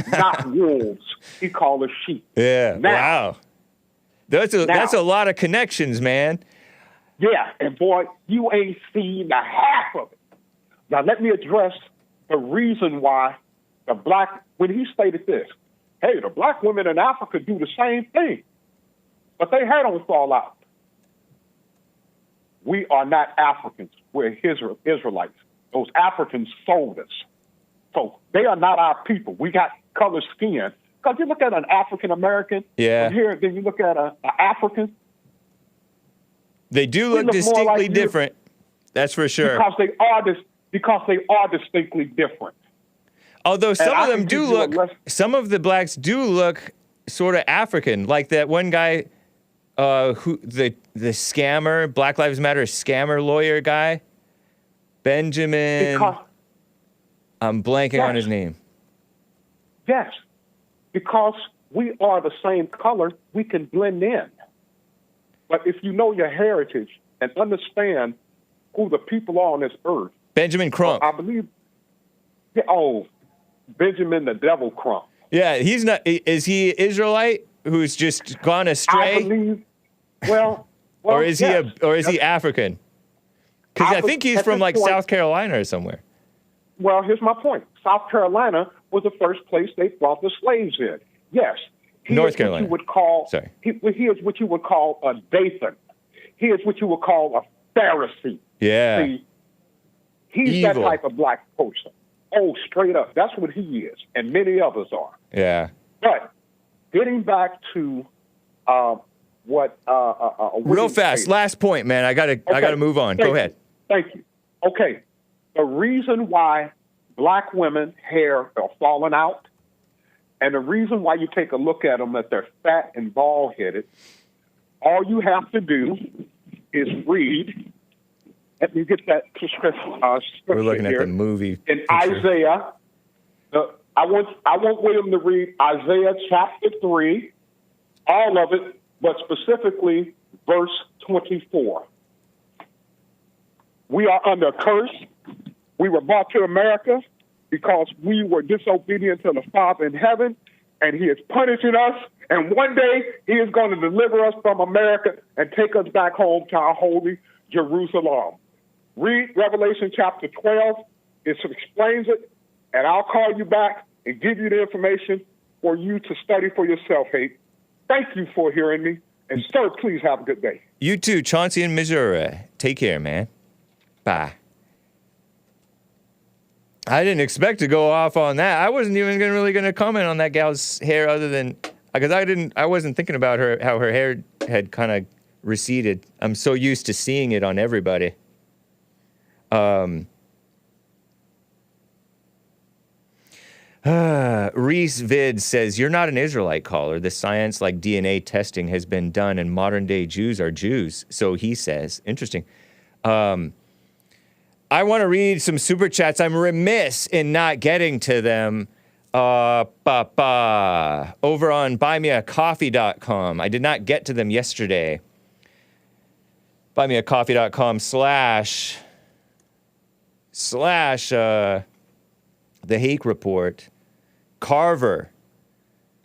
not wolves." He called us sheep. Yeah. Now, wow. That's a lot of connections, man. Yeah, and boy, you ain't seen the half of it. Now, let me address the reason why when he stated this, hey, the black women in Africa do the same thing, but they hair don't fall out. We are not Africans. We're Israelites. Those Africans sold us. So they are not our people. We got colored skin. Because you look at an African-American, then you look at an African. They do look distinctly different. That's for sure. Because they are distinctly different. Although some of them do look, some of the blacks do look sort of African, like that one guy, who the scammer, Black Lives Matter scammer lawyer guy, Benjamin. I'm blanking on his name. Yes, because we are the same color, we can blend in. But if you know your heritage and understand who the people are on this earth. Benjamin Crump. I believe. Benjamin the Devil Crump. Yeah, he's not. Is he Israelite who's just gone astray? I believe. Well or is yes. he African? Because I think he's at from this like point- South Carolina or somewhere. Well, here's my point. South Carolina was the first place they brought the slaves in. Yes. He North is Carolina. What you would call, Sorry. he is what you would call a Dathan. He is what you would call a Pharisee. Yeah. See, he's Evil. that type of black person. Oh, straight up. That's what he is. And many others are. Yeah. But getting back to what Real William fast. stated. Last point, man. I gotta move on. Thank Go you. ahead. Thank you. Okay. The reason why black women hair are falling out, and the reason why you take a look at them that they're fat and bald headed, all you have to do is read. Let me get that scripture. We're looking here. at the movie. In picture. Isaiah. I want William to read Isaiah chapter 3, all of it, but specifically verse 24. We are under a curse. We were brought to America because we were disobedient to the Father in heaven, and he is punishing us. And one day he is going to deliver us from America and take us back home to our holy Jerusalem. Read Revelation chapter 12. It explains it, and I'll call you back and give you the information for you to study for yourself, Hake. Thank you for hearing me. And, sir, please have a good day. You too, Chauncey in Missouri. Take care, man. Bye. I didn't expect to go off on that. I wasn't even really going to comment on that gal's hair other than because I wasn't thinking about how her hair had kind of receded. I'm so used to seeing it on everybody. Reese Vid says, you're not an Israelite caller. The science like DNA testing has been done and modern day Jews are Jews. So he says, interesting. I want to read some super chats. I'm remiss in not getting to them. Over on buymeacoffee.com. I did not get to them yesterday. Buymeacoffee.com / the Hake report. Carver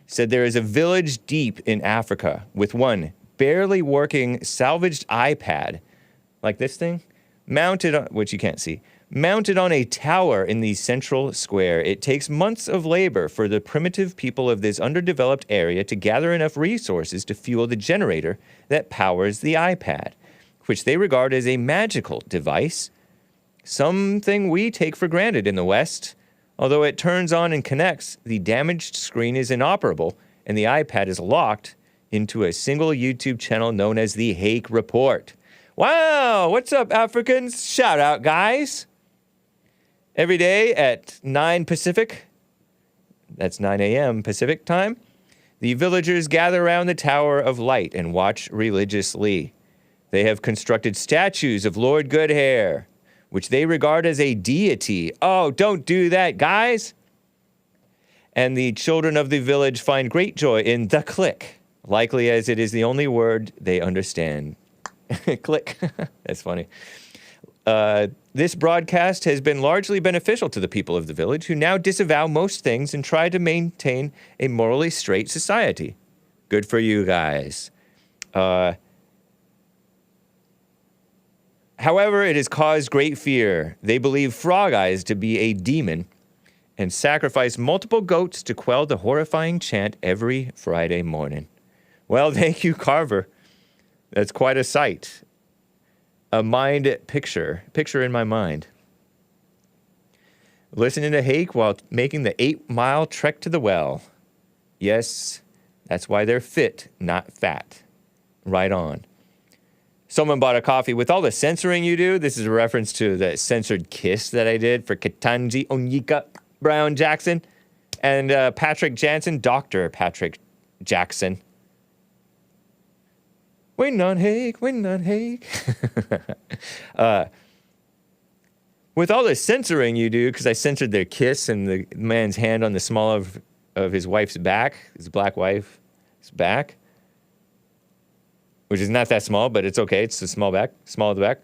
said there is a village deep in Africa with one barely working salvaged iPad, like this thing, mounted on, which you can't see, mounted on a tower in the central square. It takes months of labor for the primitive people of this underdeveloped area to gather enough resources to fuel the generator that powers the iPad, which they regard as a magical device, something we take for granted in the West. Although it turns on and connects, the damaged screen is inoperable, and the iPad is locked into a single YouTube channel known as the Hake Report. Wow, what's up, Africans? Shout out, guys. Every day at 9 Pacific, that's 9 a.m. Pacific time, the villagers gather around the Tower of Light and watch religiously. They have constructed statues of Lord Goodhair, which they regard as a deity. Oh, don't do that, guys. And the children of the village find great joy in the click, likely as it is the only word they understand. Click. That's funny. This broadcast has been largely beneficial to the people of the village, who now disavow most things and try to maintain a morally straight society. Good for you guys. However, it has caused great fear. They believe Frog Eyes to be a demon and sacrifice multiple goats to quell the horrifying chant every Friday morning. Well, thank you, Carver. That's quite a sight. A mind picture in my mind. Listening to Hake while making the 8-mile trek to the well. Yes, that's why they're fit, not fat. Right on. Someone bought a coffee. With all the censoring you do, this is a reference to the censored kiss that I did for Ketanji Onyeka Brown Jackson and Patrick Jansen, Dr. Patrick Jackson. Waiting on Hake, waiting on Hake. With all the censoring you do, because I censored their kiss and the man's hand on the small of his wife's back, his black wife's back, which is not that small, but it's okay. It's the small of the back.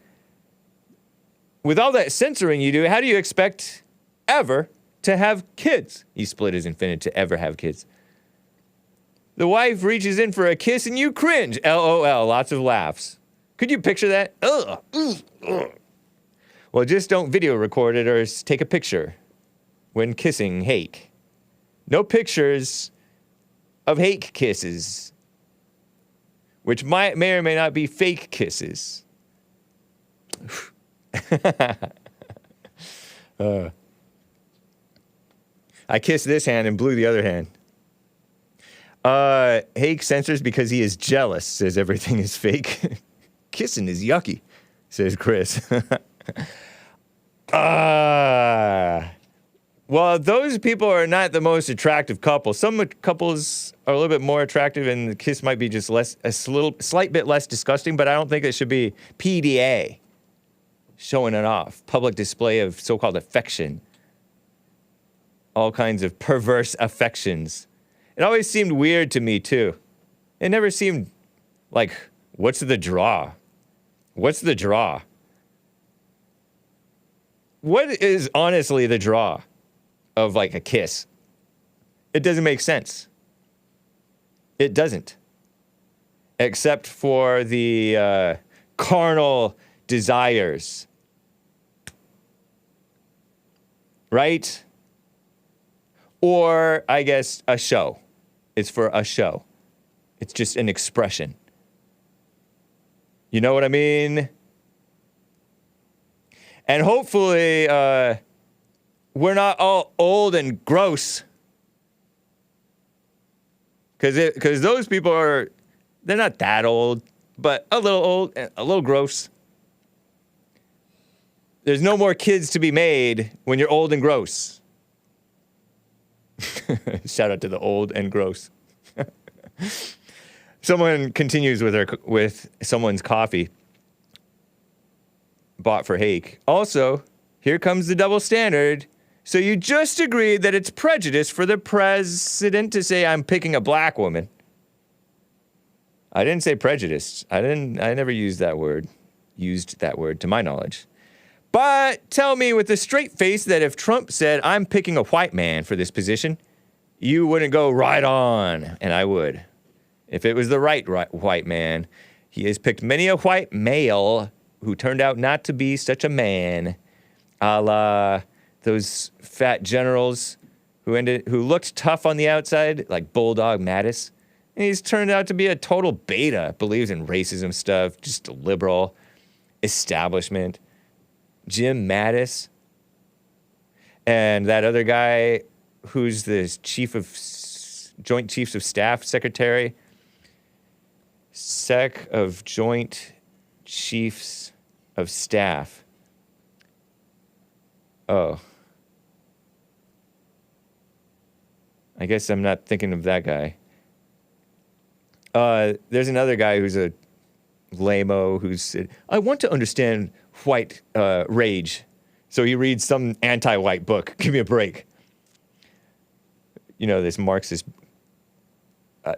With all that censoring you do, how do you expect ever to have kids? He split his infinite to ever have kids. The wife reaches in for a kiss and you cringe. LOL, lots of laughs. Could you picture that? Ugh. Well, just don't video record it or take a picture when kissing Hake. No pictures of Hake kisses, which may or may not be fake kisses. I kissed this hand and blew the other hand. Hake censors because he is jealous, says everything is fake. Kissing is yucky, says Chris. Well, those people are not the most attractive couple. Some couples are a little bit more attractive, and the kiss might be just slight bit less disgusting, but I don't think it should be PDA, showing it off, public display of so-called affection, all kinds of perverse affections. It always seemed weird to me, too. It never seemed like, what's the draw? What's the draw? What is honestly the draw of like a kiss? It doesn't make sense. It doesn't. Except for the carnal desires. Right? Or, I guess, a show. It's for a show. It's just an expression. You know what I mean? And hopefully, we're not all old and gross. Because those people they're not that old, but a little old and a little gross. There's no more kids to be made when you're old and gross. Shout out to the old and gross. Someone continues with someone's coffee bought for Hake. Also, here comes the double standard. So you just agreed that it's prejudice for the president to say I'm picking a black woman. I didn't say prejudice. I never used that word to my knowledge. But tell me with a straight face that if Trump said I'm picking a white man for this position, you wouldn't go right on, and I would. If it was the right white man. He has picked many a white male who turned out not to be such a man, a la those fat generals who looked tough on the outside, like Bulldog Mattis. And he's turned out to be a total beta, believes in racism stuff, just a liberal establishment. Jim Mattis. And that other guy who's the Joint Chiefs of Staff Secretary. of Joint Chiefs of Staff. Oh. I guess I'm not thinking of that guy. There's another guy who's a lame-o who said, I want to understand white rage. So he reads some anti-white book. Give me a break. You know, this Marxist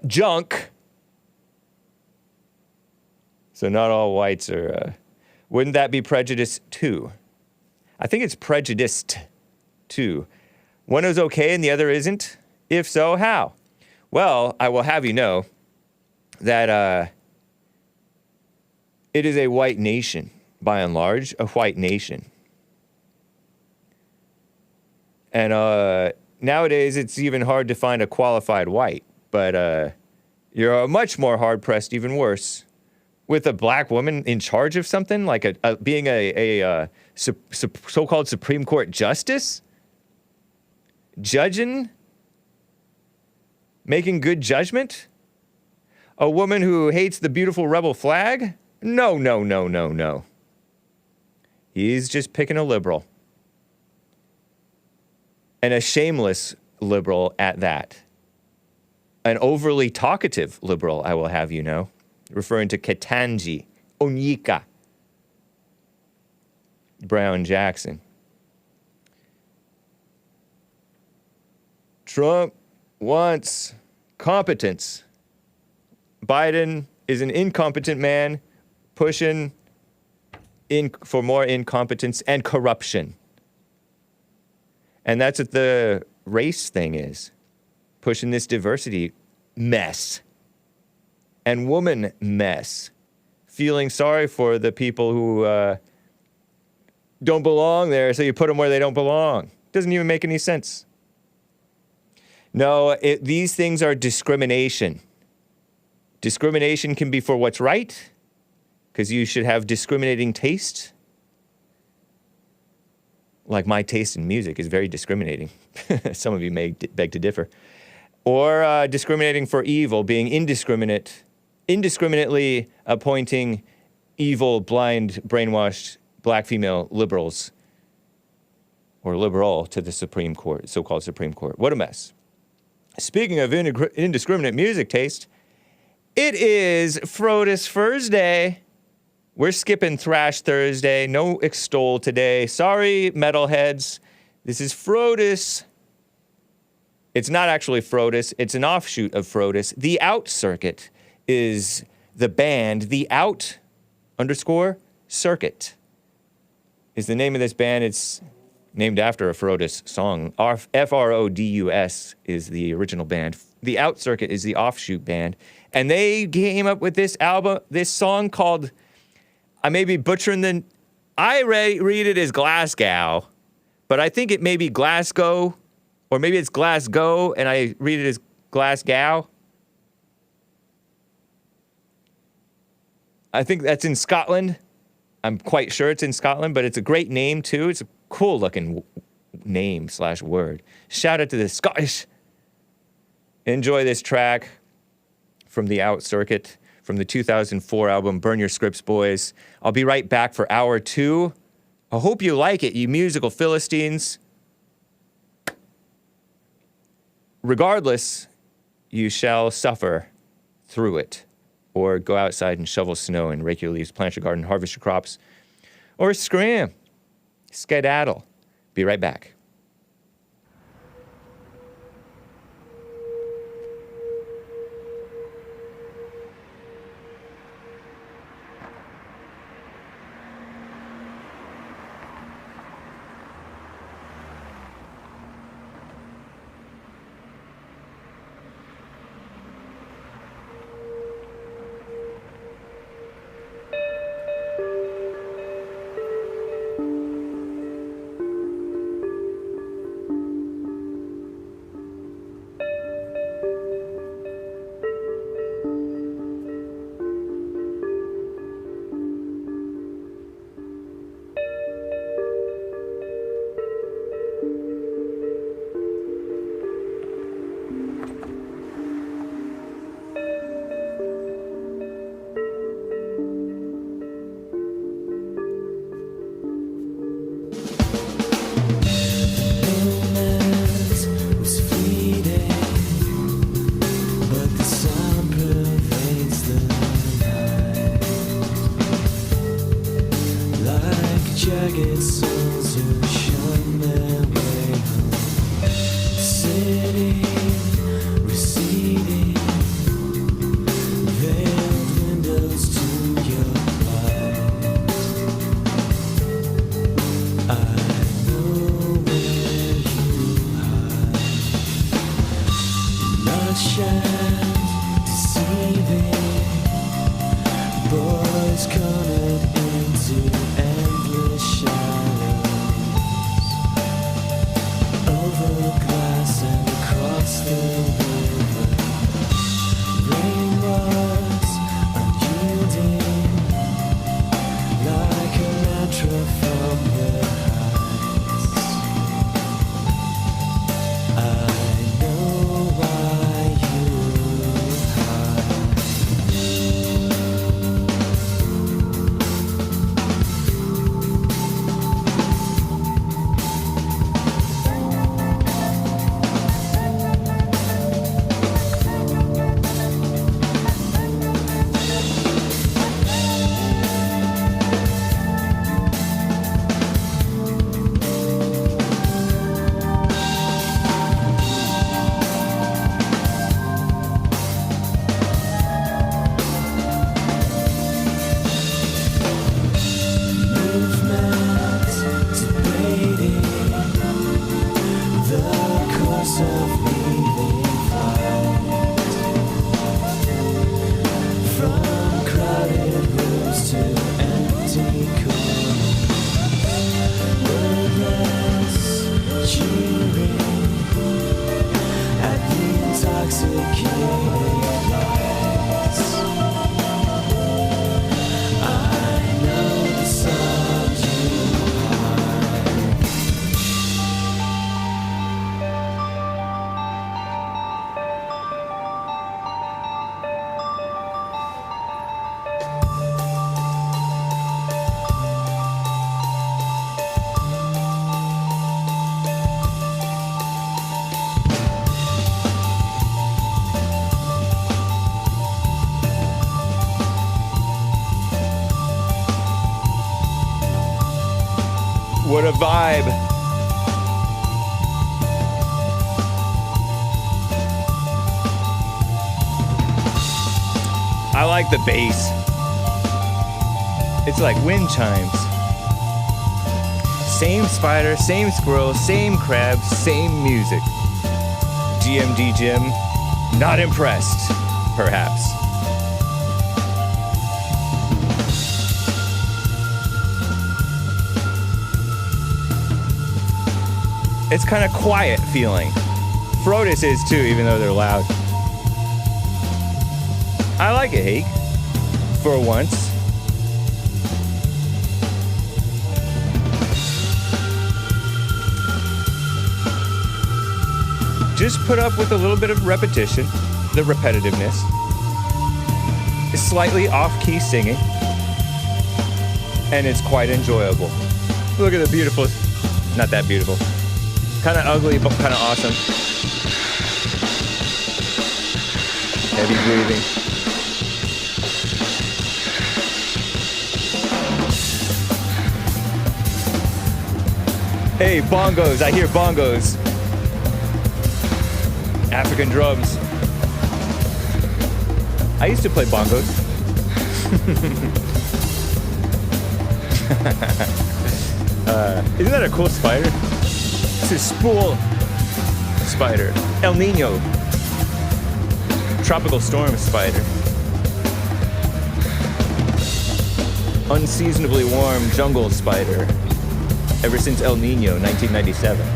junk. So not all whites are... wouldn't that be prejudice too? I think it's prejudiced too. One is okay and the other isn't? If so, how? Well, I will have you know that it is a white nation, by and large, a white nation. And nowadays, it's even hard to find a qualified white, but you're much more hard-pressed, even worse, with a black woman in charge of something, like being a so-called Supreme Court justice, judging, making good judgment. A woman who hates the beautiful rebel flag? No, no, no, no, no. He's just picking a liberal. And a shameless liberal at that. An overly talkative liberal, I will have you know. Referring to Ketanji Onyeka Brown Jackson. Trump wants competence. Biden is an incompetent man pushing for more incompetence and corruption. And that's what the race thing is. Pushing this diversity mess. And woman mess. Feeling sorry for the people who don't belong there, so you put them where they don't belong. Doesn't even make any sense. No, these things are discrimination. Discrimination can be for what's right, because you should have discriminating taste. Like my taste in music is very discriminating. Some of you may beg to differ. Or discriminating for evil, being indiscriminately appointing evil, blind, brainwashed black female liberals or liberal to the Supreme Court, so-called Supreme Court. What a mess. Speaking of indiscriminate music taste, it is Frodus Thursday. We're skipping Thrash Thursday. No extol today. Sorry, metalheads. This is Frodus. It's not actually Frodus. It's an offshoot of Frodus. The Out Circuit is the band. The Out _Circuit is the name of this band. It's named after a Frodus song. Frodus is the original band. The Out Circuit is the offshoot band. And they came up with this song called, I may be butchering I read it as Glasgow, but I think it may be Glasgow, or maybe it's Glasgow, and I read it as Glasgow. I think that's in Scotland. I'm quite sure it's in Scotland, but it's a great name too. It's a cool looking name / word. Shout out to the Scottish. Enjoy this track from the Out Circuit from the 2004 album Burn Your Scripts, Boys. I'll be right back for hour 2. I hope you like it, you musical Philistines. Regardless, you shall suffer through it. Or go outside and shovel snow and rake your leaves, plant your garden, harvest your crops. Or scram, skedaddle. Be right back. What a vibe. I like the bass. It's like wind chimes. Same spider, same squirrel, same crab, same music. GMD Jim, not impressed, perhaps. It's kind of quiet feeling. Frodis is too, even though they're loud. I like it, Hake. For once. Just put up with a little bit of repetition, the repetitiveness. Slightly off-key singing. And it's quite enjoyable. Look at the beautiful, not that beautiful. Kind of ugly, but kind of awesome. Heavy breathing. Hey, bongos. I hear bongos. African drums. I used to play bongos. Isn't that a cool spider? It's a spool spider. El Nino. Tropical storm spider. Unseasonably warm jungle spider. Ever since El Nino, 1997.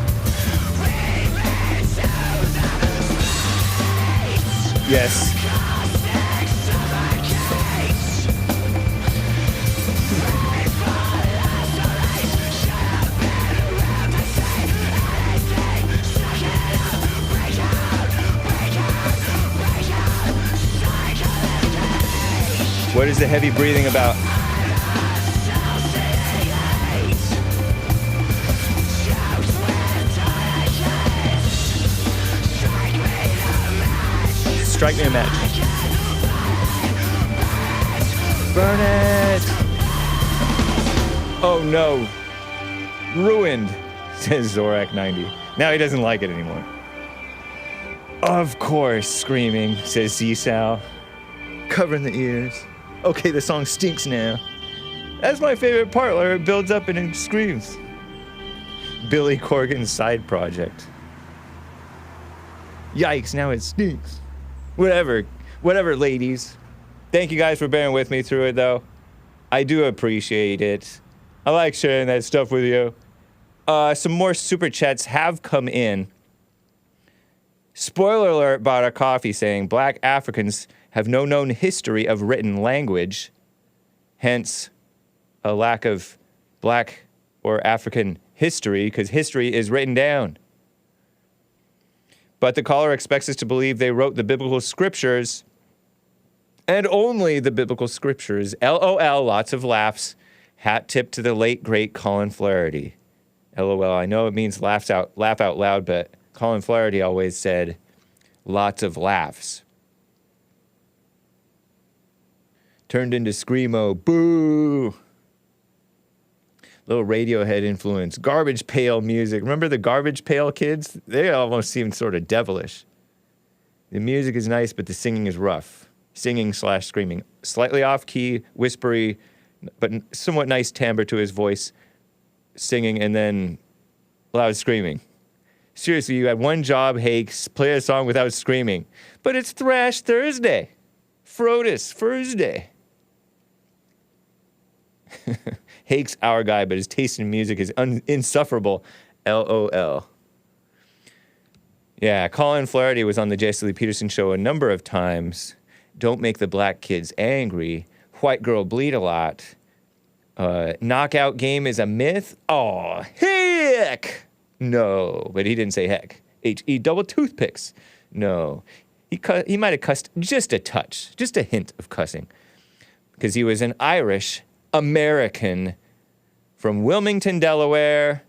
Yes. What is the heavy breathing about? Strike me a match. Burn it! Oh no. Ruined, says Zorak90. Now he doesn't like it anymore. Of course, screaming, says Z-Sal. Covering the ears. Okay, the song stinks now. That's my favorite part, where it builds up and it screams. Billy Corgan's side project. Yikes, now it stinks. Whatever, ladies. Thank you guys for bearing with me through it, though. I do appreciate it. I like sharing that stuff with you. Some more super chats have come in. Spoiler alert, bought a coffee saying Black Africans have no known history of written language, hence a lack of Black or African history, because history is written down. But the caller expects us to believe they wrote the biblical scriptures, and only the biblical scriptures. LOL, lots of laughs. Hat tip to the late, great Colin Flaherty. LOL, I know it means laugh out loud, but Colin Flaherty always said lots of laughs. Turned into Screamo, boo! Little Radiohead influence. Garbage Pail music. Remember the Garbage Pail kids? They almost seem sort of devilish. The music is nice, but the singing is rough. Singing/screaming. Slightly off-key, whispery, but somewhat nice timbre to his voice. Singing and then loud screaming. Seriously, you had one job, Hake, play a song without screaming. But it's Thrash Thursday. Frodis Thursday. Hake's our guy, but his taste in music is insufferable. LOL. Yeah, Colin Flaherty was on the Jesse Lee Peterson show a number of times. Don't make the black kids angry. White girl bleed a lot. Knockout game is a myth. Oh, heck! No, but he didn't say heck. H-E double toothpicks. No. He might have cussed just a touch, just a hint of cussing. Because he was an Irish American from Wilmington, Delaware,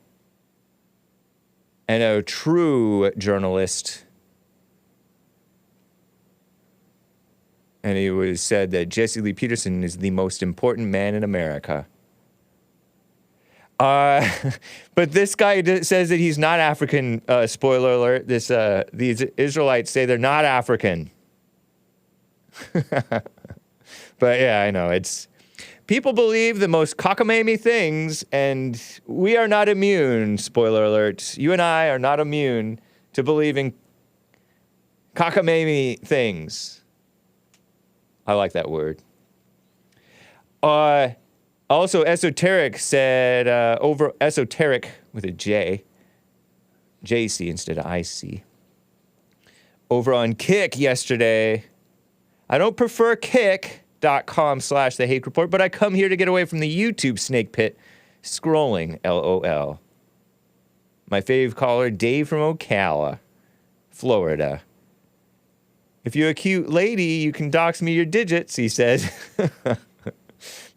and a true journalist. And he was said that Jesse Lee Peterson is the most important man in America. But this guy says that he's not African. Spoiler alert. These Israelites say they're not African. But yeah, I know. People believe the most cockamamie things, and we are not immune. Spoiler alert. You and I are not immune to believing cockamamie things. I like that word. Also, Esoteric said, over Esoteric with a J, JC instead of IC. Over on Kick yesterday, I don't prefer kick.com/the Hake Report, but I come here to get away from the YouTube snake pit, scrolling, LOL. My fave caller, Dave from Ocala, Florida. If you're a cute lady, you can dox me your digits, he said.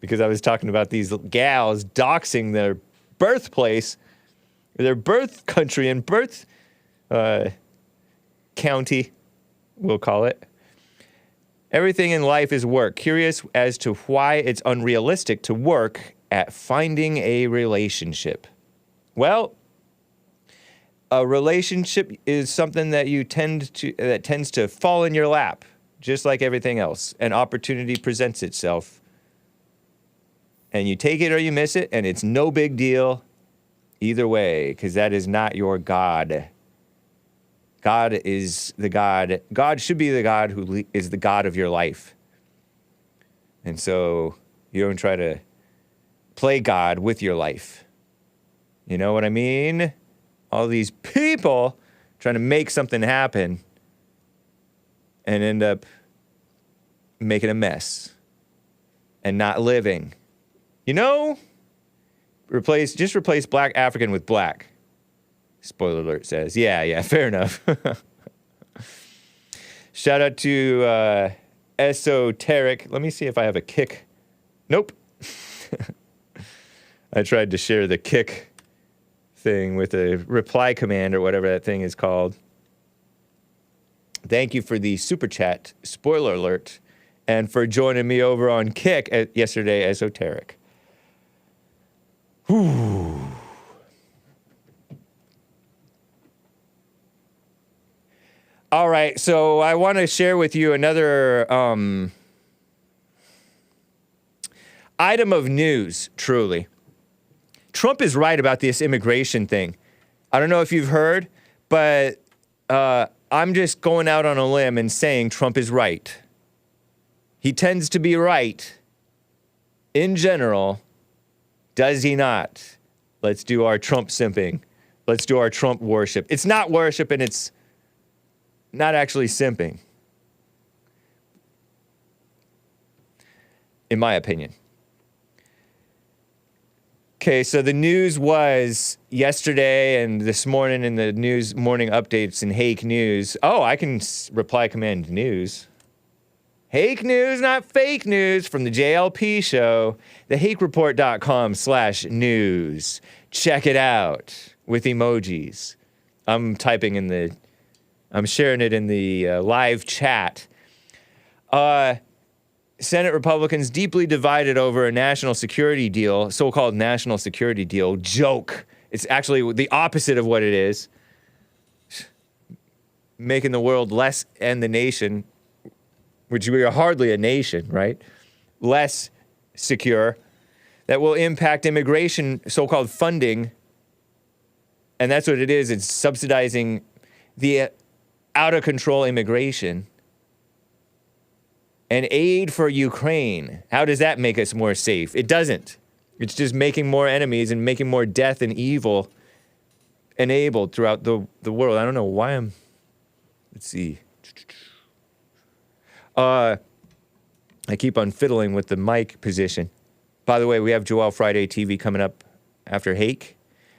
Because I was talking about these gals doxing their birthplace, their birth country and birth county, we'll call it. Everything in life is work. Curious as to why it's unrealistic to work at finding a relationship. Well, a relationship is something that tends to fall in your lap, just like everything else. An opportunity presents itself. And you take it or you miss it, and it's no big deal either way, because that is not your God. God is the God. God should be the God who is the God of your life. And so you don't try to play God with your life. You know what I mean? All these people trying to make something happen and end up making a mess and not living. You know, just replace black African with black. Spoiler alert says. Yeah, fair enough. Shout out to Esoteric. Let me see if I have a kick. Nope. I tried to share the kick thing with a reply command or whatever that thing is called. Thank you for the super chat. Spoiler alert. And for joining me over on Kick yesterday, Esoteric. Whew. All right, so I want to share with you another item of news, truly. Trump is right about this immigration thing. I don't know if you've heard, but I'm just going out on a limb and saying Trump is right. He tends to be right in general. Does he not? Let's do our Trump simping. Let's do our Trump worship. It's not worship and it's not actually simping. In my opinion. Okay, so the news was yesterday and this morning in the news morning updates in Hake News. Oh, I can reply command news. Hake News, not fake news, from the JLP show, thehakereport.com/news. Check it out with emojis. I'm sharing it in the live chat. Senate Republicans deeply divided over a national security deal, so-called national security deal. Joke. It's actually the opposite of what it is. Making the world less and the nation, which we are hardly a nation, right? Less secure. That will impact immigration, so-called funding. And that's what it is. It's subsidizing the out-of-control immigration. And aid for Ukraine. How does that make us more safe? It doesn't. It's just making more enemies and making more death and evil enabled throughout the world. I don't know why I'm... Let's see. I keep on fiddling with the mic position. By the way, we have Joel Friday TV coming up after Hake.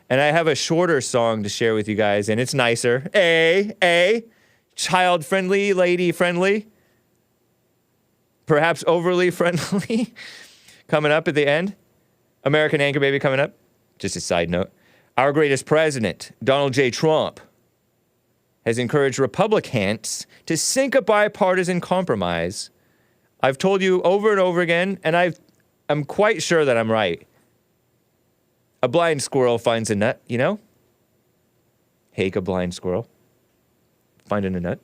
And I have a shorter song to share with you guys, and it's nicer. Child-friendly, lady-friendly. Perhaps overly friendly. Coming up at the end. American Anchor Baby coming up. Just a side note. Our greatest president, Donald J. Trump, has encouraged Republicans to sink a bipartisan compromise. I've told you over and over again, and I'm quite sure that I'm right. A blind squirrel finds a nut, you know? Hake, a blind squirrel. Finding a nut.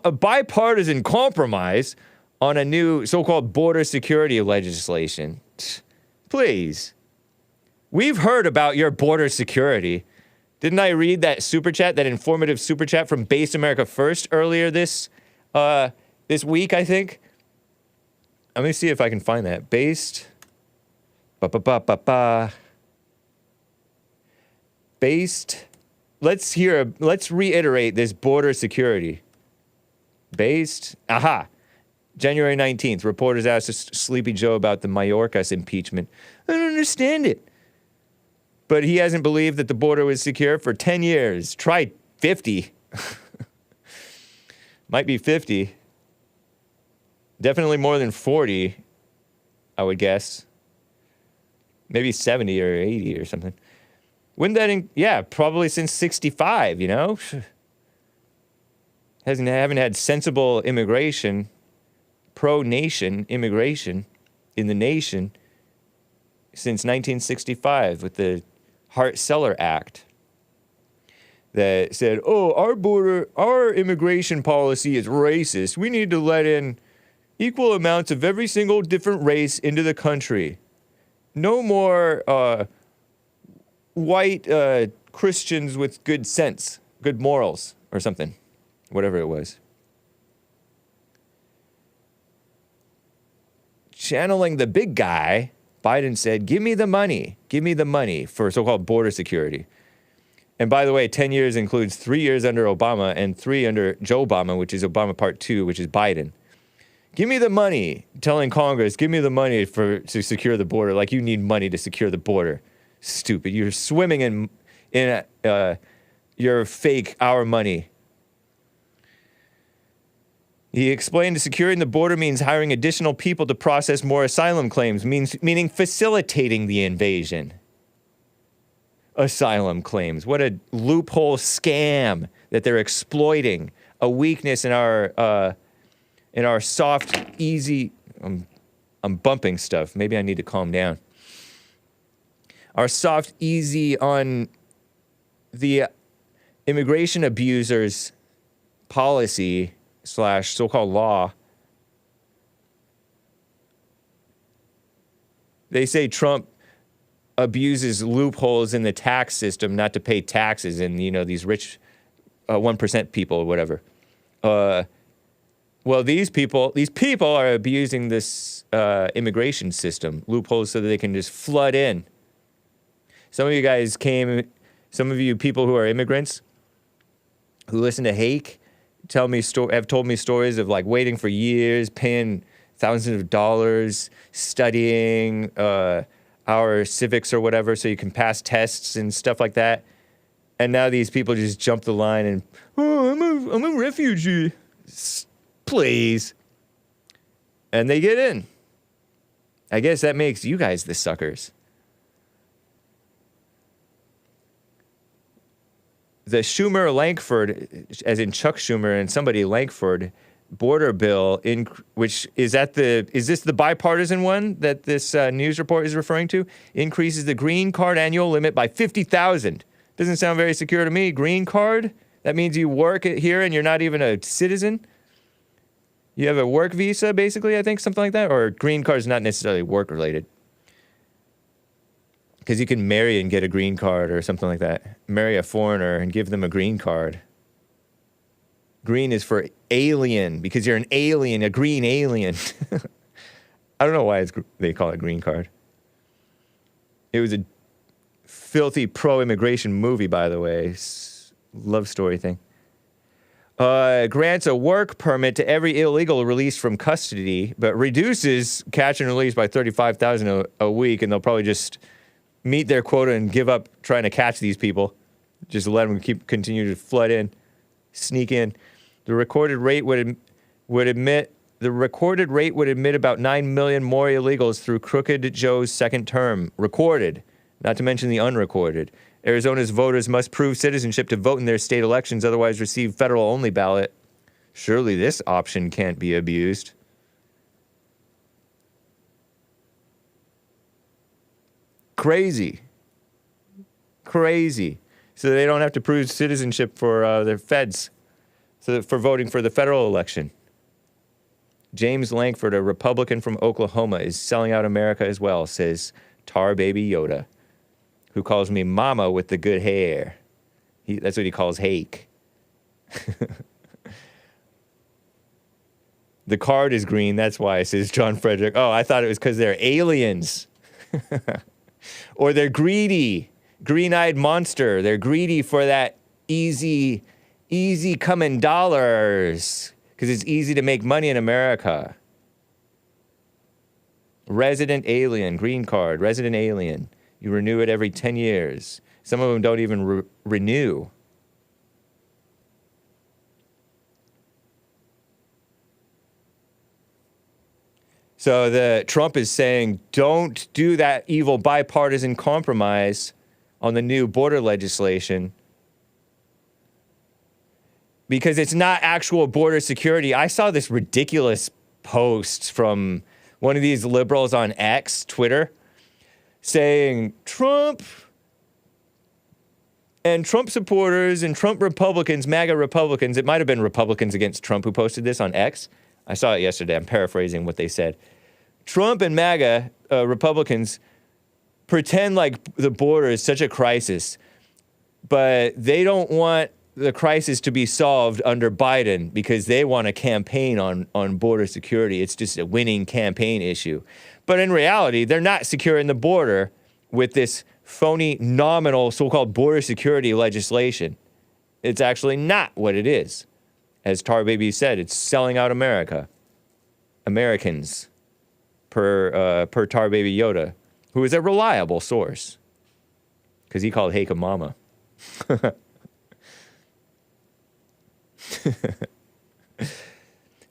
A bipartisan compromise on a new so-called border security legislation. Please. We've heard about your border security. Didn't I read that super chat, that informative super chat from Based America First earlier this week, I think? Let me see if I can find that. Based. Based. Let's reiterate this border security. Based. Aha. January 19th. Reporters asked Sleepy Joe about the Mayorkas impeachment. I don't understand it. But he hasn't believed that the border was secure for 10 years. Try 50. Might be 50. Definitely more than 40, I would guess. Maybe 70 or 80 or something. Wouldn't that, yeah, probably since 65, you know? Haven't had sensible immigration, pro-nation immigration in the nation since 1965 with the Hart-Celler Act that said, oh, our immigration policy is racist. We need to let in equal amounts of every single different race into the country. No more white Christians with good sense, good morals, or something. Whatever it was. Channeling the big guy, Biden said, give me the money for so-called border security. And by the way, 10 years includes 3 years under Obama and 3 under Joe Obama, which is Obama Part 2, which is Biden. Give me the money, telling Congress, give me the money to secure the border, like you need money to secure the border. Stupid. You're swimming in your fake, our money. He explained securing the border means hiring additional people to process more asylum claims, meaning facilitating the invasion. Asylum claims. What a loophole scam that they're exploiting. A weakness in our soft, easy. I'm bumping stuff. Maybe I need to calm down. Our soft, easy on the immigration abusers policy / so-called law. They say Trump abuses loopholes in the tax system not to pay taxes, and these rich 1% people or whatever. Well, these people are abusing this immigration system loopholes so that they can just flood in. Some of you guys some of you people who are immigrants who listen to Hake have told me stories of like waiting for years, paying thousands of dollars, studying our civics or whatever so you can pass tests and stuff like that. And now these people just jump the line and, oh, I'm a refugee. Please. And they get in. I guess that makes you guys the suckers. The Schumer-Lankford, as in Chuck Schumer and somebody Lankford, border bill, is this the bipartisan one that this news report is referring to? Increases the green card annual limit by 50,000. Doesn't sound very secure to me. Green card? That means you work here and you're not even a citizen? You have a work visa, basically, I think, something like that? Or green card is not necessarily work-related. Because you can marry and get a green card or something like that. Marry a foreigner and give them a green card. Green is for alien, because you're an alien, a green alien. I don't know why they call it green card. It was a filthy pro-immigration movie, by the way. Love story thing. Grants a work permit to every illegal released from custody, but reduces catch and release by 35,000 a week, and they'll probably just meet their quota and give up trying to catch these people. Just let them continue to flood in, sneak in. The recorded rate would admit about 9 million more illegals through Crooked Joe's second term. Recorded, not to mention the unrecorded. Arizona's voters must prove citizenship to vote in their state elections, otherwise receive federal-only ballot. Surely this option can't be abused. Crazy. Crazy. So they don't have to prove citizenship for their feds, so for voting for the federal election. James Langford, a Republican from Oklahoma, is selling out America as well, says Tar Baby Yoda, who calls me Momma with the good hair. That's what he calls Hake. The card is green, that's why, says John Frederick. Oh, I thought it was because they're aliens. Or they're greedy. Green-eyed monster. They're greedy for that easy coming dollars. Because it's easy to make money in America. Resident alien, green card, resident alien. You renew it every 10 years. Some of them don't even renew. So the Trump is saying, don't do that evil bipartisan compromise on the new border legislation because it's not actual border security. I saw this ridiculous post from one of these liberals on X, Twitter, saying Trump and Trump supporters and Trump Republicans, MAGA Republicans, it might have been Republicans against Trump who posted this on X. I saw it yesterday. I'm paraphrasing what they said. Trump and MAGA Republicans pretend like the border is such a crisis, but they don't want the crisis to be solved under Biden because they want to campaign on border security. It's just a winning campaign issue. But in reality, they're not securing the border with this phony, nominal, so-called border security legislation. It's actually not what it is. As Tar Baby said, it's selling out America. Americans, per Tar Baby Yoda, who is a reliable source. Because he called Hake a mama.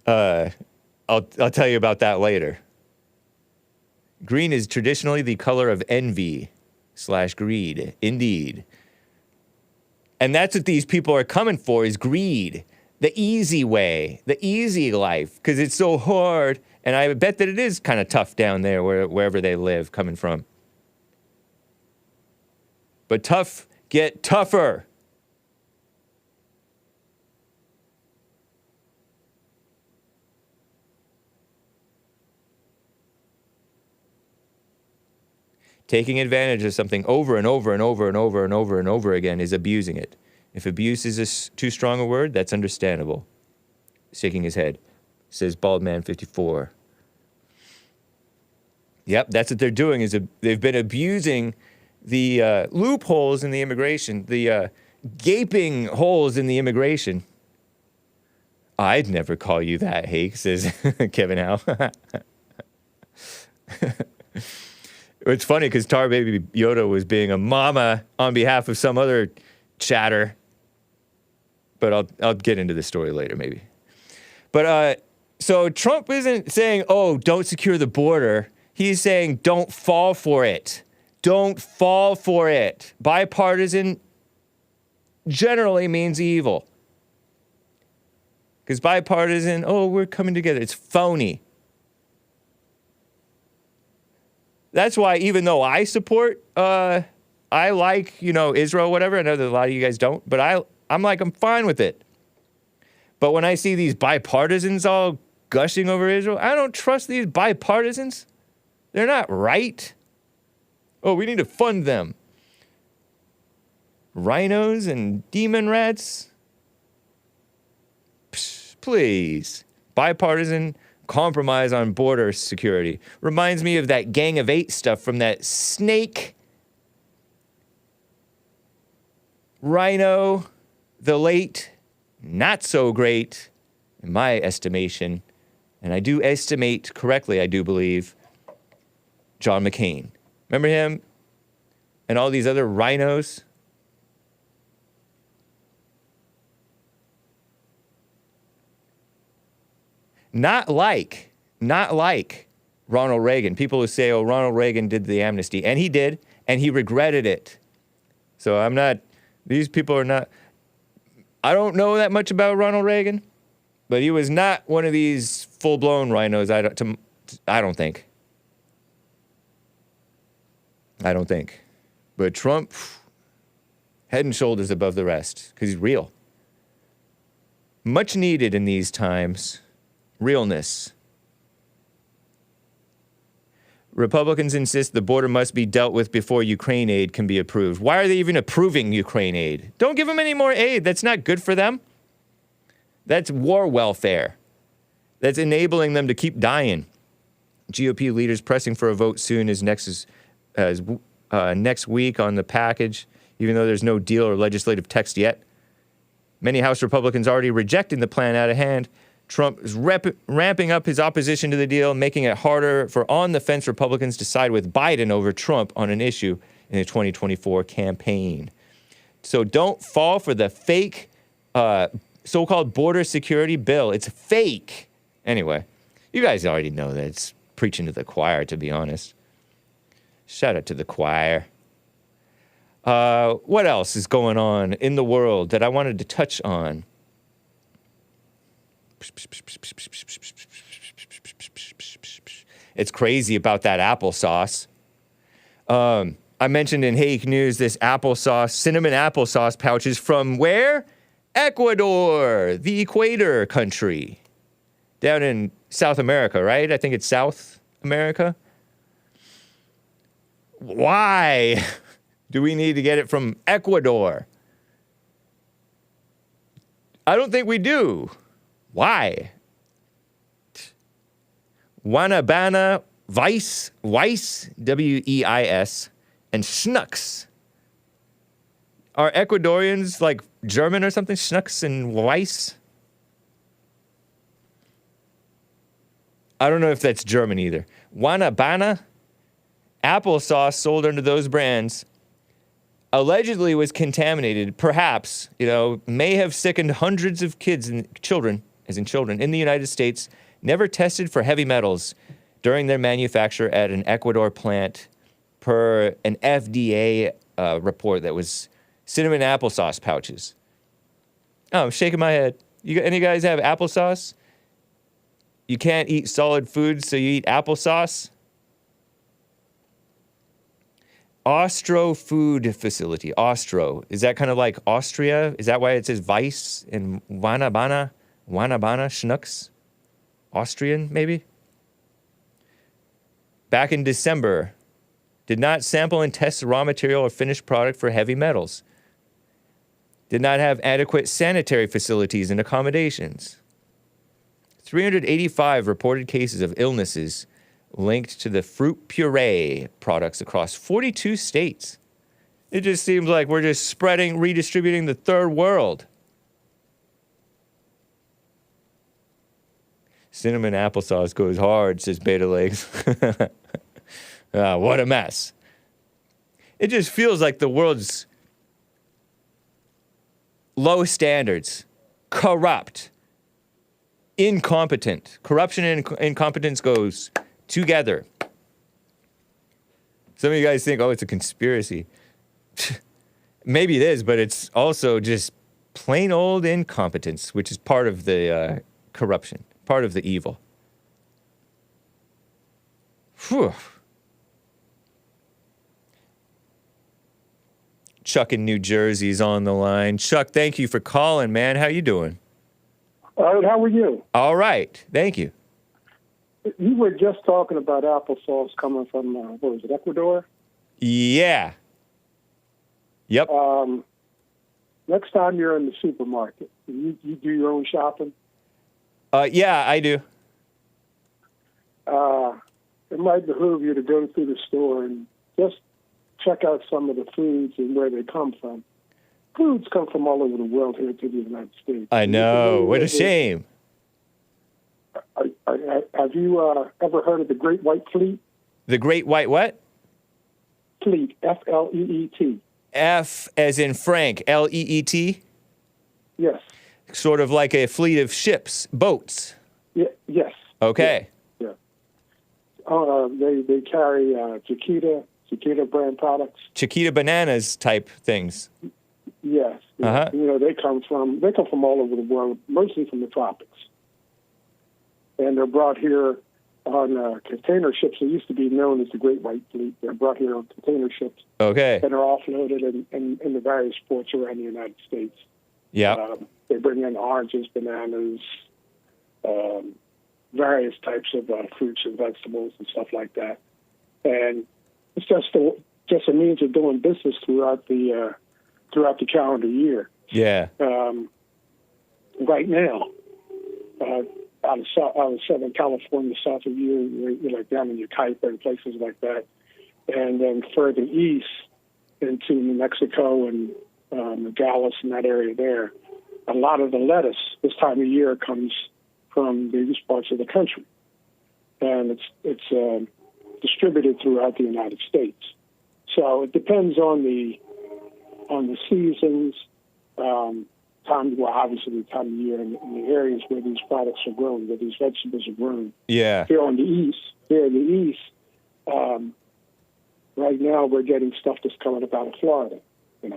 I'll tell you about that later. Green is traditionally the color of envy/greed. Indeed. And that's what these people are coming for, is greed. The easy way, the easy life, because it's so hard. And I bet that it is kind of tough down there wherever they live, coming from. But tough get tougher. Taking advantage of something over and over and over and over and over and over again is abusing it. If abuse is too strong a word, that's understandable. Shaking his head, says Baldman54. Yep, that's what they're doing. They've been abusing the loopholes in the immigration, the gaping holes in the immigration. I'd never call you that, Hake, says Kevin Howe. It's funny because Tar Baby Yoda was being a mama on behalf of some other chatter. But I'll get into the story later, maybe. But so Trump isn't saying, oh, don't secure the border. He's saying, don't fall for it. Don't fall for it. Bipartisan generally means evil. Because bipartisan, oh, we're coming together. It's phony. That's why even though I support, I like, Israel, whatever. I know that a lot of you guys don't, but I'm fine with it. But when I see these bipartisans all gushing over Israel, I don't trust these bipartisans. They're not right. Oh, we need to fund them. Rhinos and demon rats? Psh, please. Bipartisan compromise on border security. Reminds me of that Gang of Eight stuff from that snake. Rhino, the late, not so great, in my estimation, and I do estimate correctly, I do believe, John McCain. Remember him? And all these other rhinos? Not like Ronald Reagan. People who say, oh, Ronald Reagan did the amnesty. And he did, and he regretted it. So these people are not, I don't know that much about Ronald Reagan, but he was not one of these full-blown rhinos, I don't think. I don't think. But Trump, head and shoulders above the rest, because he's real. Much needed in these times. Realness. Republicans insist the border must be dealt with before Ukraine aid can be approved. Why are they even approving Ukraine aid? Don't give them any more aid. That's not good for them. That's war welfare. That's enabling them to keep dying. GOP leaders pressing for a vote soon as next week on the package, even though there's no deal or legislative text yet. Many House Republicans already rejecting the plan out of hand. Trump is ramping up his opposition to the deal, making it harder for on-the-fence Republicans to side with Biden over Trump on an issue in the 2024 campaign. So don't fall for the fake so-called border security bill. It's fake. Anyway, you guys already know that. It's preaching to the choir, to be honest. Shout out to the choir. What else is going on in the world that I wanted to touch on? It's crazy about that applesauce. I mentioned in Hake News this applesauce, cinnamon applesauce pouches from where? Ecuador, the Equator country. Down in South America, right? I think it's South America. Why do we need to get it from Ecuador? I don't think we do. Why? Guanabana, Weiss, W-E-I-S, and Schnucks. Are Ecuadorians like German or something? Schnucks and Weiss? I don't know if that's German either. Guanabana, applesauce sold under those brands, allegedly was contaminated, perhaps, may have sickened hundreds of kids and children, in the United States, never tested for heavy metals during their manufacture at an Ecuador plant, per an FDA report that was cinnamon applesauce pouches. Oh, I'm shaking my head. Any guys have applesauce? You can't eat solid foods, so you eat applesauce? Ostro Food Facility. Ostro. Is that kind of like Austria? Is that why it says Weiss and Guanabana, Schnucks? Austrian, maybe? Back in December, did not sample and test the raw material or finished product for heavy metals. Did not have adequate sanitary facilities and accommodations. 385 reported cases of illnesses linked to the fruit puree products across 42 states. It just seems like we're just redistributing the third world. Cinnamon applesauce goes hard, says Beta Legs. What a mess. It just feels like the world's low standards, corrupt, incompetent. Corruption and incompetence goes together. Some of you guys think, it's a conspiracy. Maybe it is, but it's also just plain old incompetence, which is part of the corruption, part of the evil. Whew. Chuck in New Jersey's on the line. Chuck, thank you for calling, man. How you doing? All right, how are you? All right, thank you. You were just talking about applesauce coming from, what was it, Ecuador? Yeah. Yep. Next time you're in the supermarket, you do your own shopping? Yeah, I do. It might behoove you to go through the store and just check out some of the foods and where they come from. Foods come from all over the world here to the United States. I know. What a shame. Have you ever heard of the Great White Fleet? The Great White what? Fleet, F-L-E-E-T. F as in Frank, L-E-E-T? Yes. Sort of like a fleet of ships, boats. Yeah, yes. Okay. Yeah. They carry Chiquita brand products. Chiquita bananas type things. Yes. Uh-huh. They come from all over the world, mostly from the tropics. And they're brought here on container ships that used to be known as the Great White Fleet. They're brought here on container ships Okay. and are offloaded in the various ports around the United States. Yeah. They bring in oranges, bananas, various types of fruits and vegetables and stuff like that. And it's just a means of doing business throughout the calendar year. Yeah. Right now, out of Southern California, south of you, like down in Ucaipa and places like that, and then further east into New Mexico and Nogales and that area there, a lot of the lettuce this time of year comes from these parts of the country, and it's distributed throughout the United States. So it depends on the seasons, obviously the time of year and the areas where these products are grown, where these vegetables are grown. Yeah. Here in the east, right now we're getting stuff that's coming up out of Florida.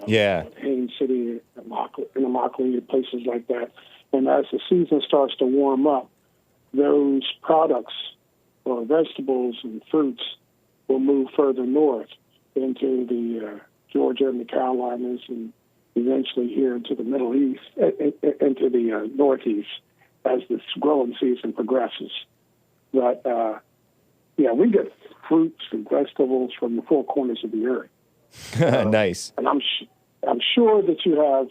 Yeah. Haines City, Immokalee, places like that. And as the season starts to warm up, those products or vegetables and fruits will move further north into the Georgia and the Carolinas, and eventually here into the Middle East, into the Northeast as this growing season progresses. But, we get fruits and vegetables from the four corners of the earth. Nice. And I'm sure that you have...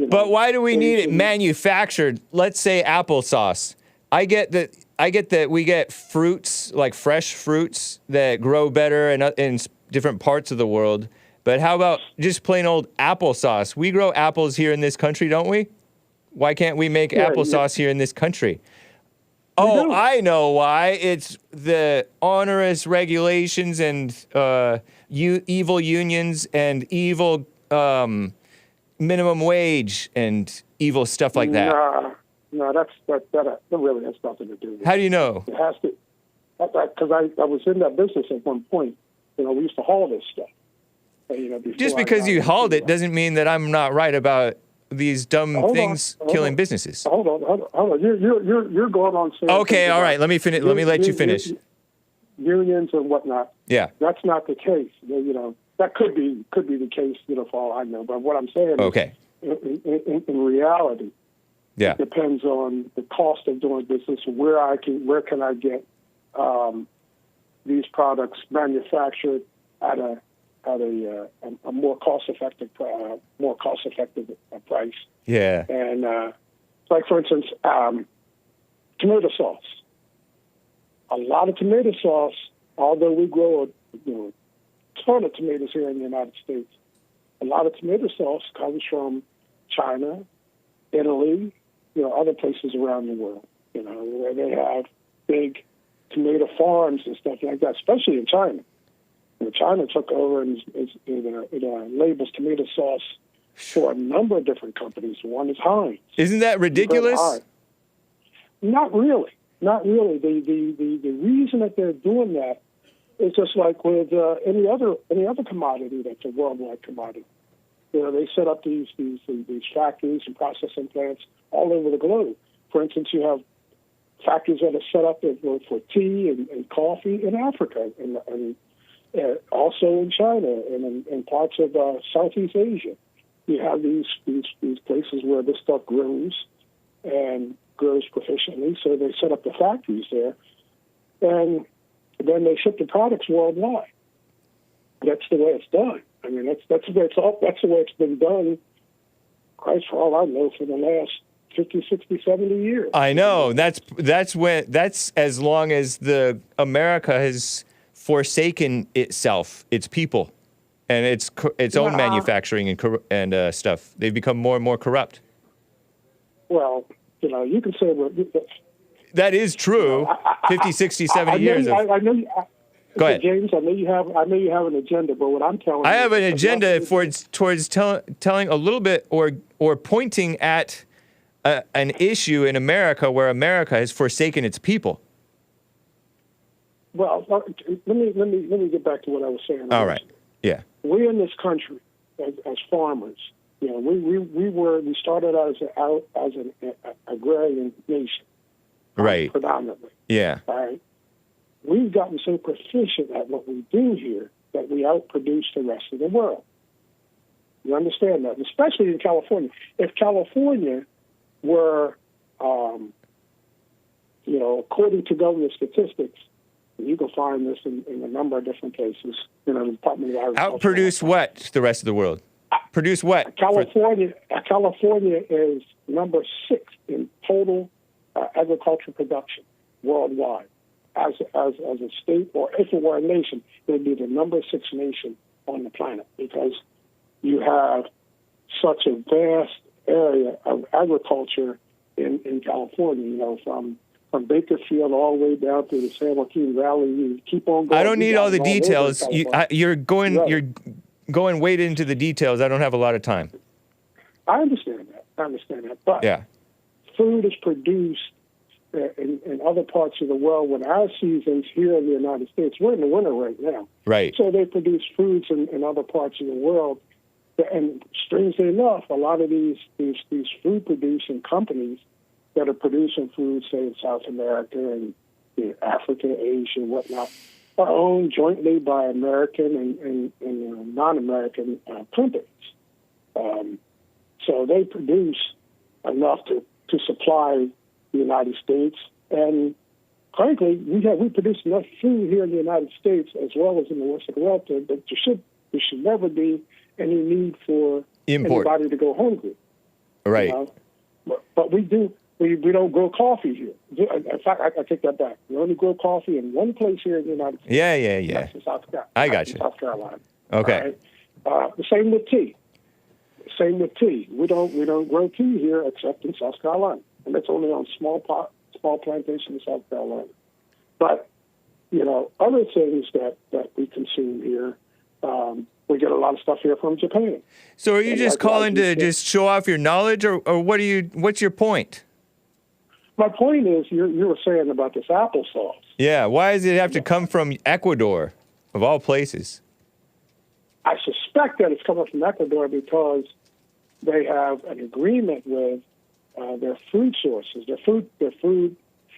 But why do we need it manufactured? Let's say applesauce. I get that we get fruits, like fresh fruits that grow better in different parts of the world. But how about just plain old applesauce? We grow apples here in this country, don't we? Why can't we make applesauce here in this country? Oh, I know why. It's the onerous regulations and evil unions and evil minimum wage and evil stuff like that. No, that really has nothing to do with it. How do you know? It has to, because I was in that business at one point. We used to haul this stuff. Just because you hauled it doesn't mean that I'm not right about these dumb things killing businesses. Hold on. You're going on saying... Okay, all right. Let me finish. Let me let you finish. Unions and whatnot. Yeah. That's not the case. That could be the case, for all I know. But what I'm saying is, in reality, yeah, it depends on the cost of doing business. Where can I get these products manufactured at a more cost effective price? Yeah. And like for instance, tomato sauce. A lot of tomato sauce, although we grow a ton of tomatoes here in the United States, a lot of tomato sauce comes from China, Italy, other places around the world, where they have big tomato farms and stuff like that, especially in China. China took over and it labels tomato sauce for a number of different companies. One is Heinz. Isn't that ridiculous? Not really. The reason that they're doing that is just like with any other commodity that's a worldwide commodity. They set up these factories and processing plants all over the globe. For instance, you have factories that are set up for tea and coffee in Africa and also in China and in parts of Southeast Asia. You have these places where this stuff grows and grows proficiently, so they set up the factories there, and then they ship the products worldwide. That's the way it's done. I mean, that's the way it's been done, Christ, for all I know, for the last 50, 60, 70 years. I know. That's as long as America has forsaken itself, its people, and its own manufacturing and stuff. They've become more and more corrupt. Well, you can say that is true. 50, 60, 70 years. I know. Go ahead, James. I know you have an agenda, but what I'm telling you, I have an agenda towards telling a little bit or pointing at an issue in America where America has forsaken its people. Well, let me get back to what I was saying. All right. Yeah. We in this country, as farmers, we started out as an agrarian nation, right? Predominantly. Yeah. All right. we've gotten so proficient at what we do here that we outproduce the rest of the world. You understand that, especially in California. If California were, according to government statistics, you can find this in a number of different places. The Department of Agriculture. Outproduce what? The rest of the world. Produce what? California is number 6 in total agricultural production worldwide. As a state, or if it were a nation, it would be the number 6 nation on the planet, because you have such a vast area of agriculture in California. From Bakersfield all the way down to the San Joaquin Valley. You keep on going. I don't need all the details. You're going way into the details. I don't have a lot of time. I understand that. But yeah, food is produced in other parts of the world when our seasons here in the United States, we're in the winter right now. Right. So they produce foods in other parts of the world. And strangely enough, a lot of these food producing companies that are producing food, say in South America and Africa, Asia, and whatnot, are owned jointly by American and non-American companies. So they produce enough to supply the United States, and frankly, we produce enough food here in the United States as well as in the rest of the world that there should never be any need for import. Anybody to go hungry. Right. But we do. We don't grow coffee here. In fact, I take that back. We only grow coffee in one place here in the United States. Yeah. That's in South Carolina. I got you. South Carolina. Okay. Right? The same with tea. We don't grow tea here except in South Carolina, and that's only on small plantations in South Carolina. But other things that we consume here, we get a lot of stuff here from Japan. So are you just calling to just show off your knowledge, or what's your point? My point is, you were saying about this applesauce. Yeah, why does it have to come from Ecuador, of all places? I suspect that it's coming from Ecuador because they have an agreement with their food sources, their food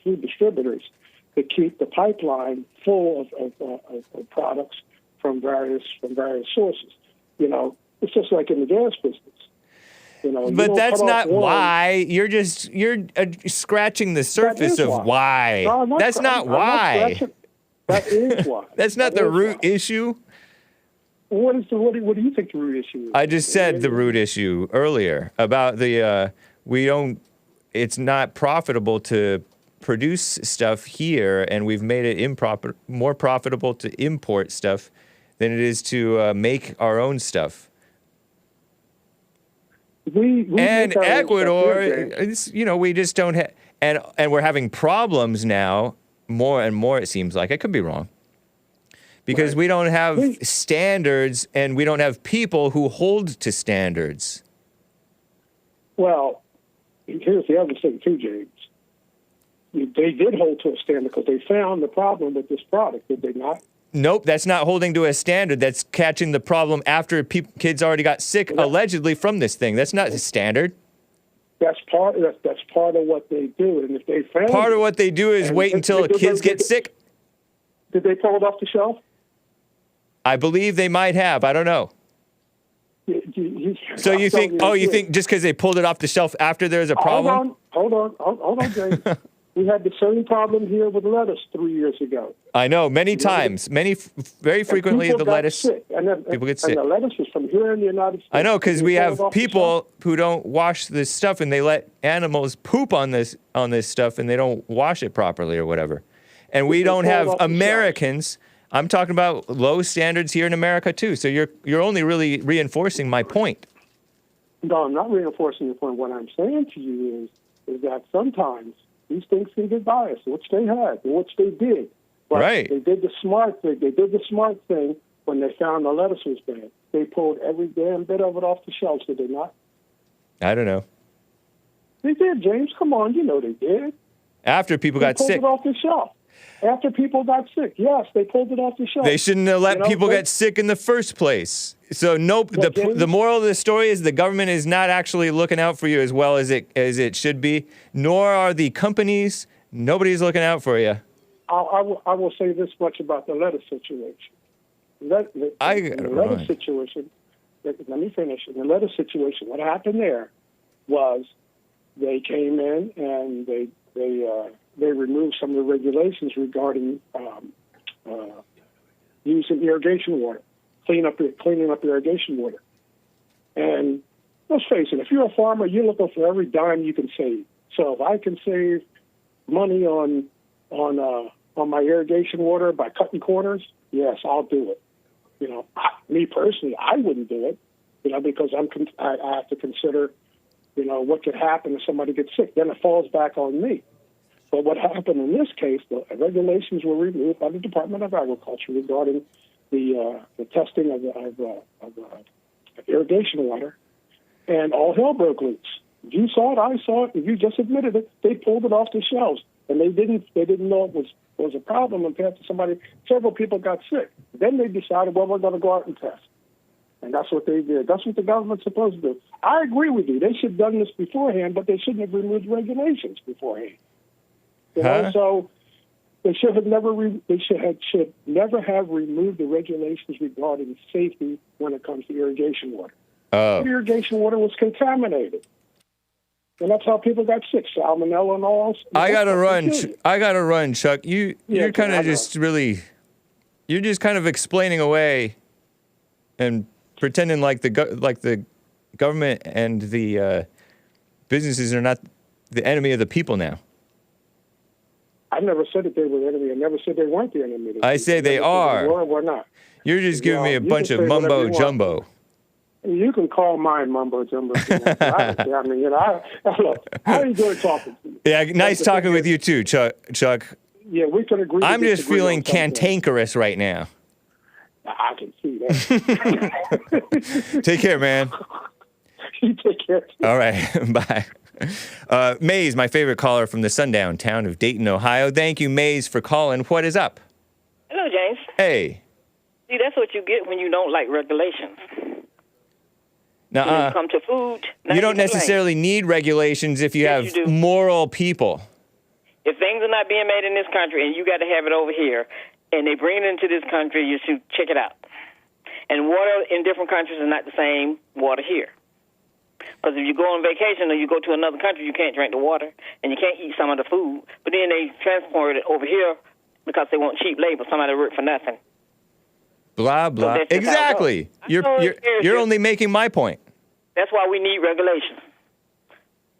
distributors, to keep the pipeline full of products from various sources. It's just like in the gas business. But that's not why. You're scratching the surface of why. No, that's not why. That is why. That's not the root issue. What do you think the root issue is? I just said the root issue earlier about it's not profitable to produce stuff here, and we've made it more profitable to import stuff than it is to make our own stuff. And Ecuador, we just don't have, and we're having problems now, more and more it seems like. I could be wrong. Because we don't have standards, and we don't have people who hold to standards. Well, here's the other thing too, James. They did hold to a standard because they found the problem with this product, did they not? Nope, that's not holding to a standard. That's catching the problem after kids already got sick, allegedly, from this thing. That's not a standard. That's part of what they do. And if they found part of what they do is wait until kids get sick. Did they pull it off the shelf? I believe they might have. I don't know. So you think just because they pulled it off the shelf after there's a problem? Hold on, James. We had the same problem here with lettuce 3 years ago. I know, many times, very frequently the lettuce. People get sick. And the lettuce was from here in the United States. I know, because we have people who don't wash this stuff, and they let animals poop on this stuff, and they don't wash it properly or whatever. And we don't have Americans. I'm talking about low standards here in America too. So you're only really reinforcing my point. No, I'm not reinforcing your point. What I'm saying to you is that sometimes these things can get biased, which they had, which they did. But right. They did the smart thing. They did the smart thing when they found the lettuce was bad. They pulled every damn bit of it off the shelves, did they not? I don't know. They did, James. Come on, they did. After people got sick. They pulled it off the shelf. After people got sick, yes, they pulled it off the shelf. They shouldn't have let people get sick in the first place. So nope. The moral of the story is the government is not actually looking out for you as well as it should be. Nor are the companies. Nobody's looking out for you. I will say this much about the lettuce situation. The lettuce situation. Let me finish. In the lettuce situation, what happened there was they came in and they removed some of the regulations regarding using irrigation water, cleaning up irrigation water. And let's face it, if you're a farmer, you're looking for every dime you can save. So if I can save money on my irrigation water by cutting corners, yes, I'll do it. Me personally, I wouldn't do it, because I have to consider, what could happen if somebody gets sick. Then it falls back on me. But what happened in this case, the regulations were removed by the Department of Agriculture regarding the testing of irrigation water, and all hell broke loose. You saw it, I saw it, you just admitted it. They pulled it off the shelves, and they didn't know it was a problem until several people got sick. Then they decided, well, we're going to go out and test. And that's what they did. That's what the government's supposed to do. I agree with you. They should have done this beforehand, but they shouldn't have removed regulations beforehand. So they should never have removed the regulations regarding safety when it comes to irrigation water. The irrigation water was contaminated. And that's how people got sick, salmonella and all. I gotta run, Chuck. You're kind of just really, you're just kind of explaining away and pretending like the government and the businesses are not the enemy of the people now. I never said that they were the enemy. I never said they weren't the enemy. I say they are. Or not. You're just giving me a bunch of mumbo jumbo. You can call mine mumbo jumbo. Look, I enjoy talking to you. Yeah, nice talking with you too, Chuck. Yeah, we can agree. I'm just feeling cantankerous right now. I can see that. Take care, man. You take care. All right, bye. Maze, my favorite caller from the sundown town of Dayton, Ohio. Thank you, Maze, for calling. What is up? Hello, James. Hey. See, that's what you get when you don't like regulations. Now, when it comes to food, you don't necessarily need regulations if you have moral people. If things are not being made in this country and you got to have it over here, and they bring it into this country, you should check it out. And water in different countries is not the same water here. Because if you go on vacation or you go to another country, you can't drink the water and you can't eat some of the food. But then they transport it over here because they want cheap labor, somebody work for nothing. Blah, blah. So exactly. You're only making my point. That's why we need regulations.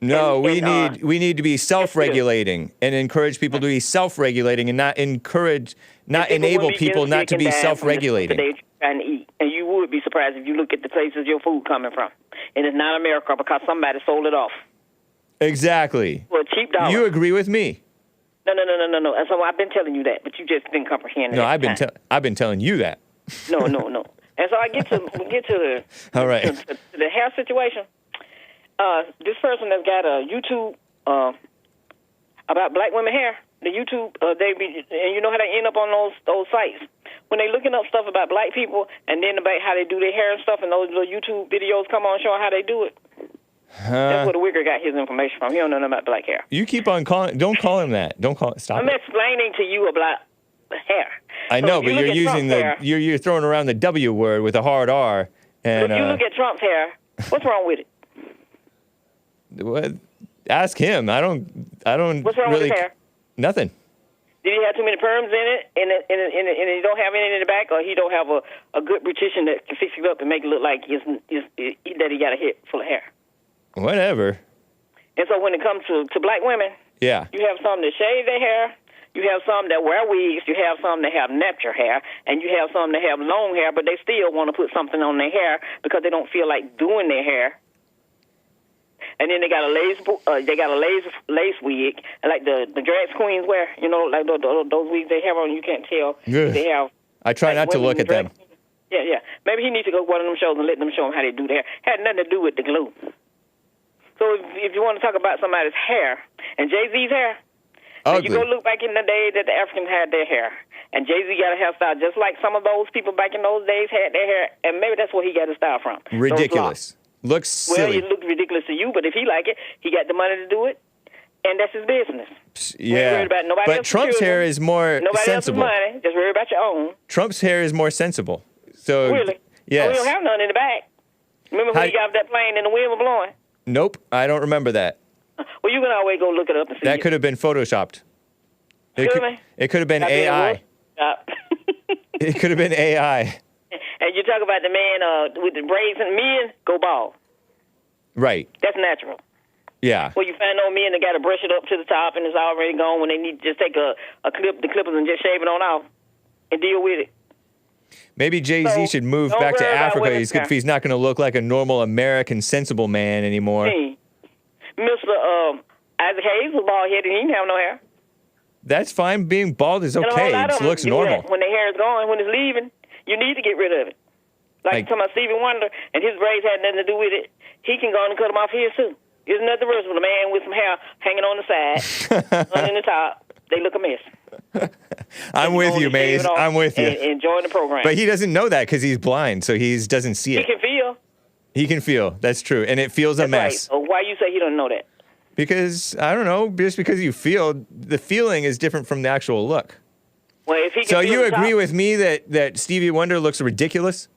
No, we need to be self-regulating and encourage people to be self-regulating and not enable people not to be self-regulating. They're trying to eat. And you would be surprised if you look at the places your food coming from. And it's not America because somebody sold it off. Exactly. For a cheap dollar. You agree with me? No. And so I've been telling you that, but you just didn't comprehend it. No, I've been telling you that. No. And so I get to the all right. to the hair situation. This person has got a YouTube about black women hair. The YouTube, and you know how they end up on those sites when they looking up stuff about black people, and then about how they do their hair and stuff, and those little YouTube videos come on showing how they do it. That's where the wigger got his information from. He don't know nothing about black hair. You keep on calling. Don't call him that. Don't call. Stop. I'm explaining to you about hair. I know, but you're using you're throwing around the W word with a hard R. And if you look at Trump's hair, what's wrong with it? What? Ask him. I don't. What's wrong with his hair? Nothing. Did he have too many perms in it, and he don't have any in the back, or he don't have a good beautician that can fix it up and make it look like that he got a head full of hair? Whatever. And so when it comes to black women, yeah, you have some that shave their hair, you have some that wear wigs, you have some that have natural hair, and you have some that have long hair, but they still want to put something on their hair because they don't feel like doing their hair. And then they got a lace wig, like the drag queens wear. You know, like those wigs they have on. You can't tell. They have. I try not to look at them. Yeah. Maybe he needs to go to one of them shows and let them show him how they do their hair. Had nothing to do with the glue. So if you want to talk about somebody's hair and Jay-Z's hair, you go look back in the day that the Africans had their hair, and Jay-Z got a hairstyle just like some of those people back in those days had their hair, and maybe that's where he got his style from. Ridiculous. Looks silly. Well, it looks ridiculous to you, but if he like it, he got the money to do it. and that's his business. Yeah, worried about nobody but else's Trump's children, hair is more Nobody sensible. else's money. Just worry about your own. Trump's hair is more sensible. So Really? yes. Oh, we don't have none in the back. Remember when How- he got off that plane and the wind was blowing? Nope, I don't remember that. Well, you can always go look it up and see. That could have been photoshopped. Excuse me? It could have been I said AI. what? It could have been AI. And you talk about the man with the braids and men go bald. Right. That's natural. Yeah. Well, you find those men that got to brush it up to the top and it's already gone when they need to just take the clippers and just shave it on off and deal with it. Maybe Jay-Z So, should move don't back to worry about Africa. women's hair. If he's not going to look like a normal American sensible man anymore. Hey, Mr. Isaac Hayes was bald headed. He didn't have no hair. That's fine. Being bald is And a whole okay. lot It of them looks do normal. that. When their hair is gone, when it's leaving, you need to get rid of it. Like talking about Stevie Wonder, and his braids had nothing to do with it. He can go on and cut them off his too. There's nothing worse with a man with some hair hanging on the side, on in the top. They look a mess. I'm with you, Maze. I'm with you. And enjoying the program. But he doesn't know that because he's blind, so he doesn't see He it. can feel. He can feel. That's true. And it feels a That's mess. right. Why you say he don't know that? Because, I don't know, just because you feel, the feeling is different from the actual look. Well, if he can So feel you the agree top, with me that Stevie Wonder looks ridiculous?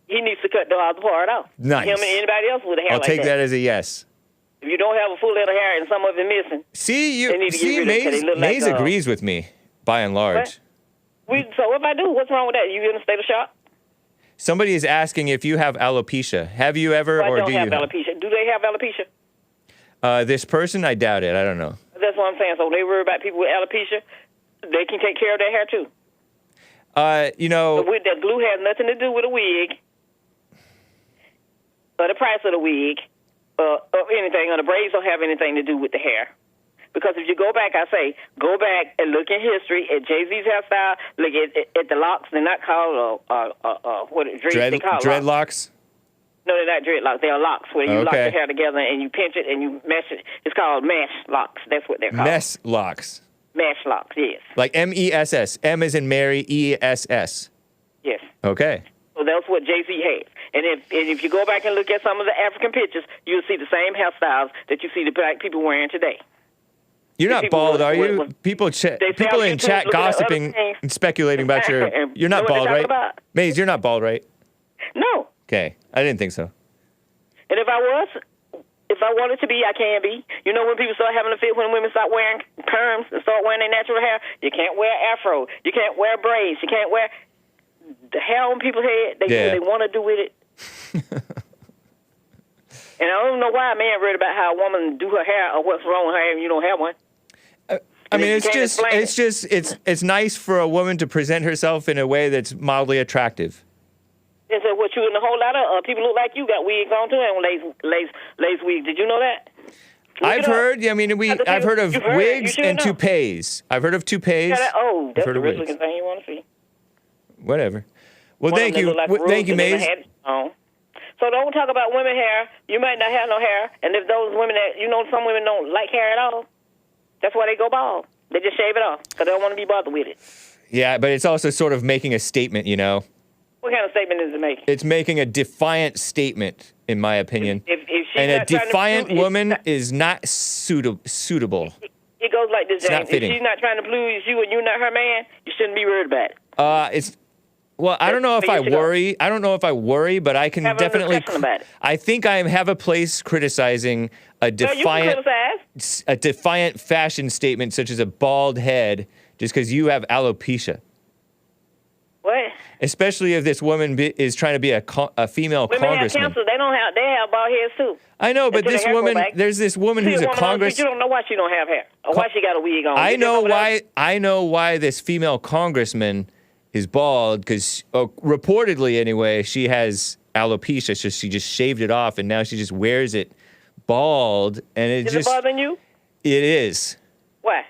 he needs to cut the other part off. Nice. Him and anybody else with a hair I'll like take that. that as a yes. If you don't have a full head of hair and some of it missing, See, They need to get rid of it 'cause Maze, they look like, Maze agrees with me, by and large. so if I do, what's wrong with that? You in a state of shock? Somebody is asking if you have alopecia. Have you ever, Well, I or don't do you? have alopecia. Do they have alopecia? This person, I doubt it. I don't know. That's what I'm saying. So they worry about people with alopecia. They can take care of their hair too. You know, But with that glue has nothing to do with a wig, or the price of the wig, or anything. Or the braids don't have anything to do with the hair. Because if you go back, I say, go back and look in history at Jay-Z's hairstyle. Look at the locks. They're not called they call locks. dreadlocks. No, they're not dreadlocks. They're locks where you lock Okay. your hair together and you pinch it and you mesh it. It's called mesh locks. That's what they're called. Mess locks. Mesh locks, yes. Like MESS. M as in Mary, ESS. Yes. Okay. So that's what Jay-Z has. And if you go back and look at some of the African pictures, you'll see the same hairstyles that you see the black people wearing today. You're not people bald, would- are you? would- People say people on in YouTube, chat looking at other gossiping things. and speculating about your... And You're not know what bald, they're right? talking about? Maze, you're not bald, right? No. Okay. I didn't think so. And if I wanted to be, I can be. You know when people start having a fit, when women start wearing perms and start wearing their natural hair, you can't wear afro. You can't wear braids. You can't wear the hair on people's head. They do what they want to do with it. And I don't know why a man worried about how a woman do her hair or what's wrong with her if you don't have one. I mean, you it's can't just, explain it's nice for a woman to present herself in a way that's mildly attractive. And so what you and a whole lot of people look like you got wigs on too and lace wigs. Did you know that? I've heard. I mean, I've heard of You've heard, wigs you should and know. toupees. I've heard of toupees. That's I've heard the of rich wigs. looking thing you want to see. Whatever. Well, One thank of them you. look like Thank you, roots and then Maze. they had it on. So don't talk about women hair. You might not have no hair, and if those women that some women don't like hair at all, that's why they go bald. They just shave it off because they don't want to be bothered with it. Yeah, but it's also sort of making a statement, you know. What kind of statement is it making? It's making a defiant statement, in my opinion. If she's And a not trying to defiant prove- woman is not suitable. It goes like this, It's not James. If fitting. she's not trying to please you and you're not her man, you shouldn't be worried about it. Well, I don't know if That's I where you should go. worry. I don't know if I worry, but I can Have a definitely. discussion about it. I think I have a place criticizing a No, you can defiant, criticize. fashion statement such as a bald head, just because you have alopecia. What? Especially if this woman is trying to be a female Women have congressman. cancer. They have bald heads too. I know, but Until this their hair grow woman, back. there's this woman See who's a woman on the congress. street, you don't know why she don't have hair or why she got a wig on. I You just know over there- why. I know why this female congressman is bald because reportedly, anyway, she has alopecia. So she just shaved it off, and now she just wears it bald, and it Is just it bothering you? it is Why?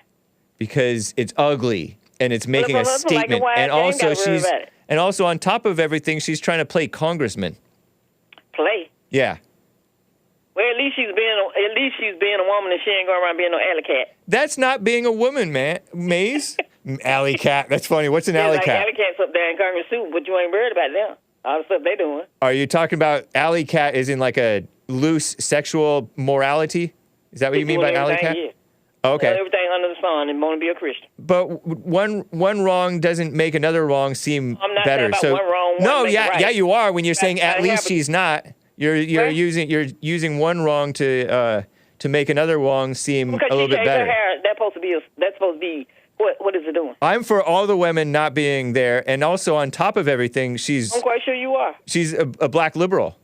because it's ugly and it's making if a a husband like it, statement. why And Jane also, gotta worry she's about it? and also on top of everything, she's trying to play congressman. Play. Yeah. Well, at least she's being a woman and she ain't going around being no alley cat. That's not being a woman, man. Maze? Alley cat. That's funny. What's an alley like cat? alley cats up there in Congress too, but you ain't worried about them. All the stuff they doing. Are you talking about alley cat is in like a loose sexual morality? Is that what you mean by alley cat? Yeah. Okay. Everything under the sun and want to be a Christian. But one wrong doesn't make another wrong seem I'm not better. saying about one wrong, one no, make it yeah, right. yeah, you are when you're saying at gotta least have it. she's not. You're using one wrong to make another wrong seem Because a little she bit shaved her better. hair, that's supposed to be what is it doing? I'm for all the women not being there, and also on top of everything, she's I'm quite sure you are. a black liberal,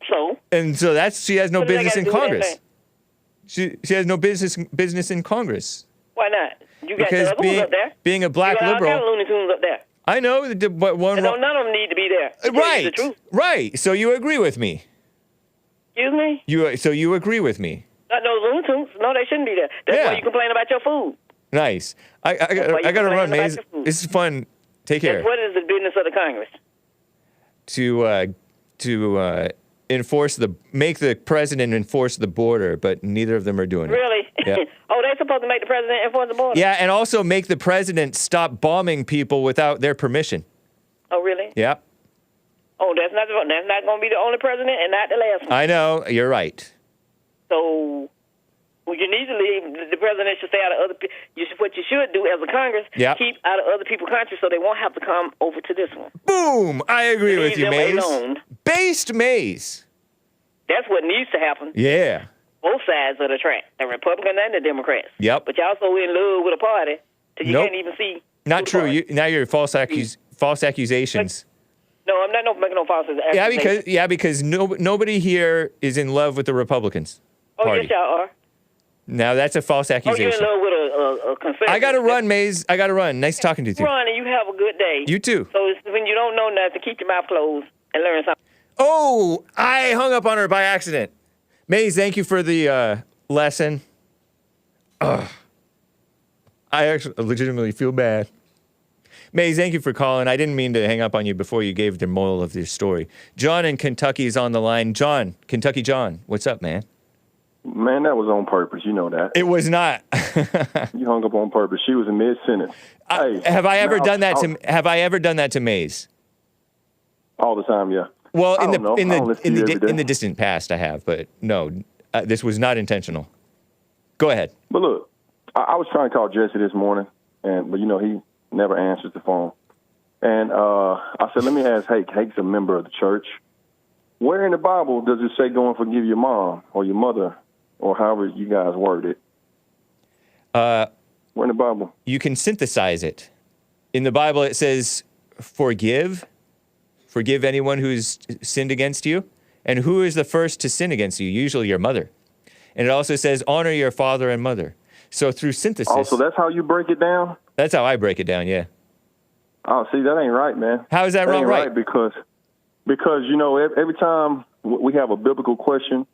So and so she has no What does that business got to in do with Congress. anything? She has no business in Congress. why not? You got Because the other ones up there. being a black you got liberal, all kind of Looney Tunes up there. I know, but one And wrong, none of them need to be there. To tell you right, The truth. right. So you agree with me? Excuse me? You agree with me? Not those Looney Tunes. No, they shouldn't be there. That's Yeah. why you complain about your food. Nice. I why you got to complaining run, about Maze. your food. This is fun. Take care. That's what is the business of the Congress. To make the president enforce the border, but neither of them are doing it. Really? Yeah. Oh, they're supposed to make the president enforce the border? Yeah, and also make the president stop bombing people without their permission. Oh, really? Yeah, Oh, that's not going to be the only president and not the last one. I know. You're right. So, well, you need to leave. The president should stay out of other people. What you should do as a Congress, Yeah. keep out of other people's countries so they won't have to come over to this one. Boom! I agree with Leave you, them Maze. alone. Based Maze. That's what needs to happen. Yeah. Both sides of the track, the Republicans and the Democrats. Yep. But y'all so in love with a party that you Nope. can't even see. Not who the true. party. Now you're false accusations. No, I'm not making no false accusations. Because nobody here is in love with the Republicans Oh, Party. yes, y'all are. Now that's a false Oh, you're in accusation. love with a conservative. I got to run, Maze. I got to run. Nice talking to you. Run and you have a good day. You too. So it's, when you don't know nothing, keep your mouth closed and learn something. Oh, I hung up on her by accident. Maze, thank you for the lesson. Ugh. I actually legitimately feel bad. Maze, thank you for calling. I didn't mean to hang up on you before you gave the moral of your story. John in Kentucky is on the line. John, Kentucky John, what's up, man? Man, that was on purpose. You know that. It was not. You hung up on purpose. She was in mid-sentence. Hey, Have I ever now, done that to Maze? all the time? Yeah. Well, I don't know. I don't listen to you every day. in the distant past, I have, but no, this was not intentional. Go ahead. But look, I was trying to call Jesse this morning, but you know he never answers the phone. And I said, let me ask Hake. Hake's a member of the church. Where in the Bible does it say go and forgive your mom or your mother or however you guys word it? Where in the Bible? You can synthesize it. In the Bible, it says, forgive anyone who's sinned against you. And who is the first to sin against you? Usually your mother. And it also says, honor your father and mother. So through synthesis. Oh, so that's how you break it down? That's how I break it down, yeah. Oh, see, that ain't right, man. How is that wrong? Ain't Right? because you know every time we have a biblical question,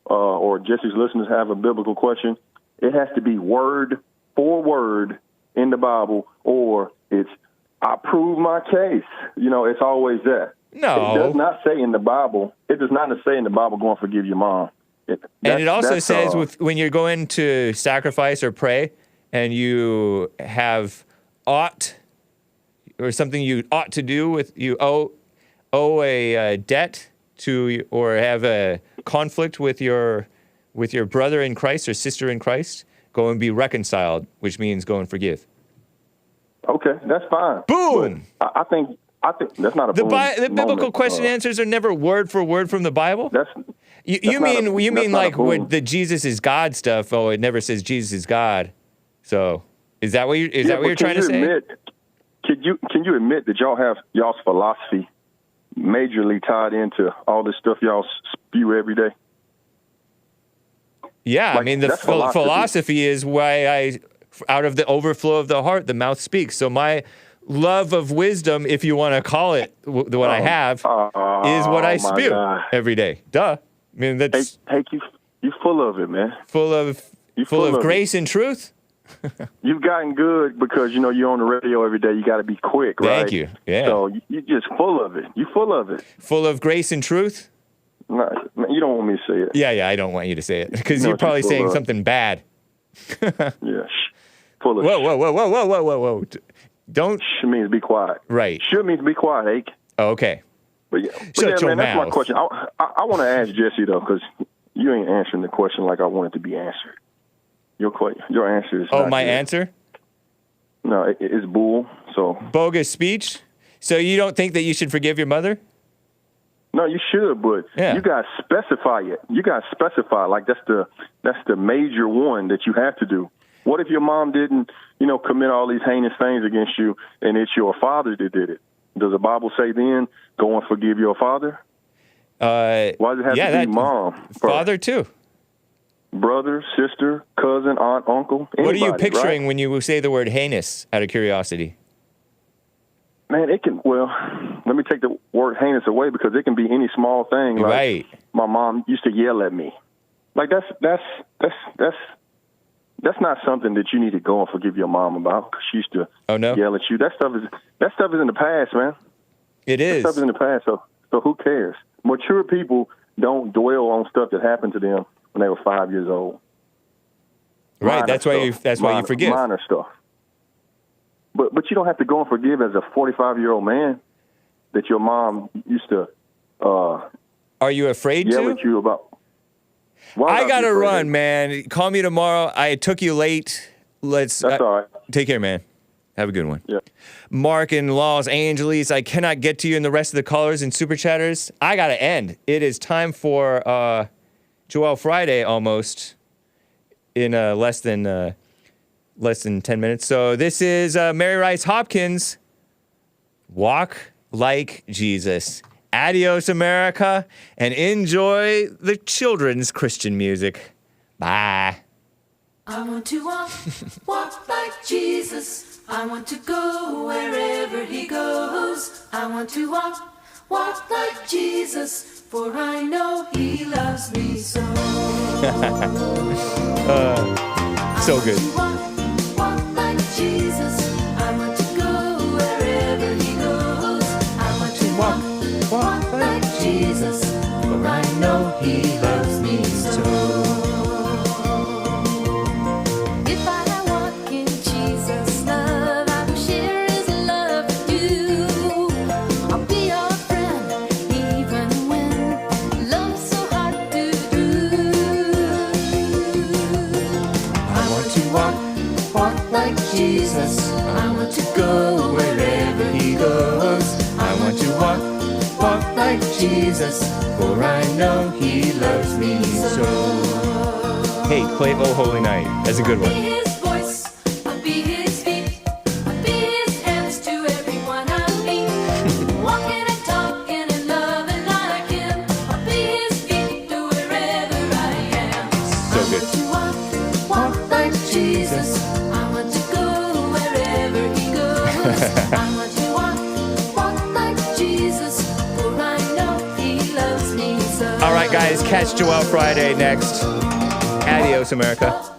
or Jesse's listeners have a biblical question, it has to be word for word in the Bible, or it's I prove my case. You know, it's always that. No. It does not say in the Bible. It does not say in the Bible, go and forgive your mom. And it also says when you're going to sacrifice or pray and you have ought or something you ought to do with you owe a debt to or have a conflict with your brother in Christ or sister in Christ, go and be reconciled, which means go and forgive. Okay, that's fine. Boom. But I think that's not a The boom biblical moment. question answers are never word for word from the Bible. You mean like with the Jesus is God stuff? Oh, it never says Jesus is God. So is that what you're trying to say? Can you admit that y'all have y'all's philosophy majorly tied into all this stuff y'all spew every day? Yeah, Like, I mean the that's philosophy is why out of the overflow of the heart, the mouth speaks. So my love of wisdom, if you want to call it what I have, is what I spew every day. Duh. I mean that's you full of it, man. Full of grace and truth. You've gotten good because you know you're on the radio every day. You got to be quick, right? Thank you. Yeah. So you just full of it. You full of it. Full of grace and truth. No, man, you don't want me to say it. Yeah. I don't want you to say it because No, you're probably full saying of. something bad. Yeah. Full of. Whoa. Don't. Sh means be quiet. Right. Should means be quiet, Hake. Oh, okay. But Shut your man, that's my mouth. question. I want to ask Jesse though, because You ain't answering the question like I want it to be answered. Your answer is Oh, not my good. answer? No, it's bull. So Bogus speech? So you don't think that you should forgive your mother? no, you should, but Yeah. you got to specify it. You got to specify like that's the major one that you have to do. What if your mom didn't, commit all these heinous things against you, and it's your father that did it? Does the Bible say then go and forgive your father? Why does it have to be mom first? Father too. Brother, sister, cousin, aunt, uncle. Anybody, What are you picturing right? when you say the word heinous, out of curiosity? Man, it can. Well, let me take the word heinous away because it can be any small thing. Like Right. my mom used to yell at me. Like that's not something that you need to go and forgive your mom about because she used to yell at you. That stuff is in the past, man. It is. That stuff is in the past. So who cares? Mature people don't dwell on stuff that happened to them when they were 5 years old. Right. That's why you forgive. Minor stuff. But you don't have to go and forgive as a 45-year-old man that your mom used to. Are you afraid yell to? at you about? I gotta run, man. Call me tomorrow. I took you late. That's all right. Take care, man. Have a good one. Yeah. Mark in Los Angeles, I cannot get to you and the rest of the callers and super chatters. I gotta end. It is time for Joel Friday almost in less than 10 minutes. So this is Mary Rice Hopkins. Walk like Jesus. Adios, America, and enjoy the children's Christian music. Bye. I want to walk like Jesus. I want to go wherever he goes. I want to walk like Jesus, for I know he loves me so. So good. Walk like Jesus. I want to go wherever he goes. I want to walk like Jesus, for I know he loves me so. If I walk in Jesus' love, I will share his love with you. I'll be your friend, even when love's so hard to do. I want to walk like Jesus. I want to go wherever he goes. I want to walk like Jesus, for I know he loves me so. Hey, play Oh Holy Night. That's a good one. Be his voice, I'll be his feet, I'll be his hands to everyone I meet. Walking and talking and loving like him, I'll be his feet to wherever I am. So good. Walk like Jesus, I want to go wherever he goes. I want to walk like Jesus, for I know he loves me so. All right, guys, catch Joel Friday next. Adios, America.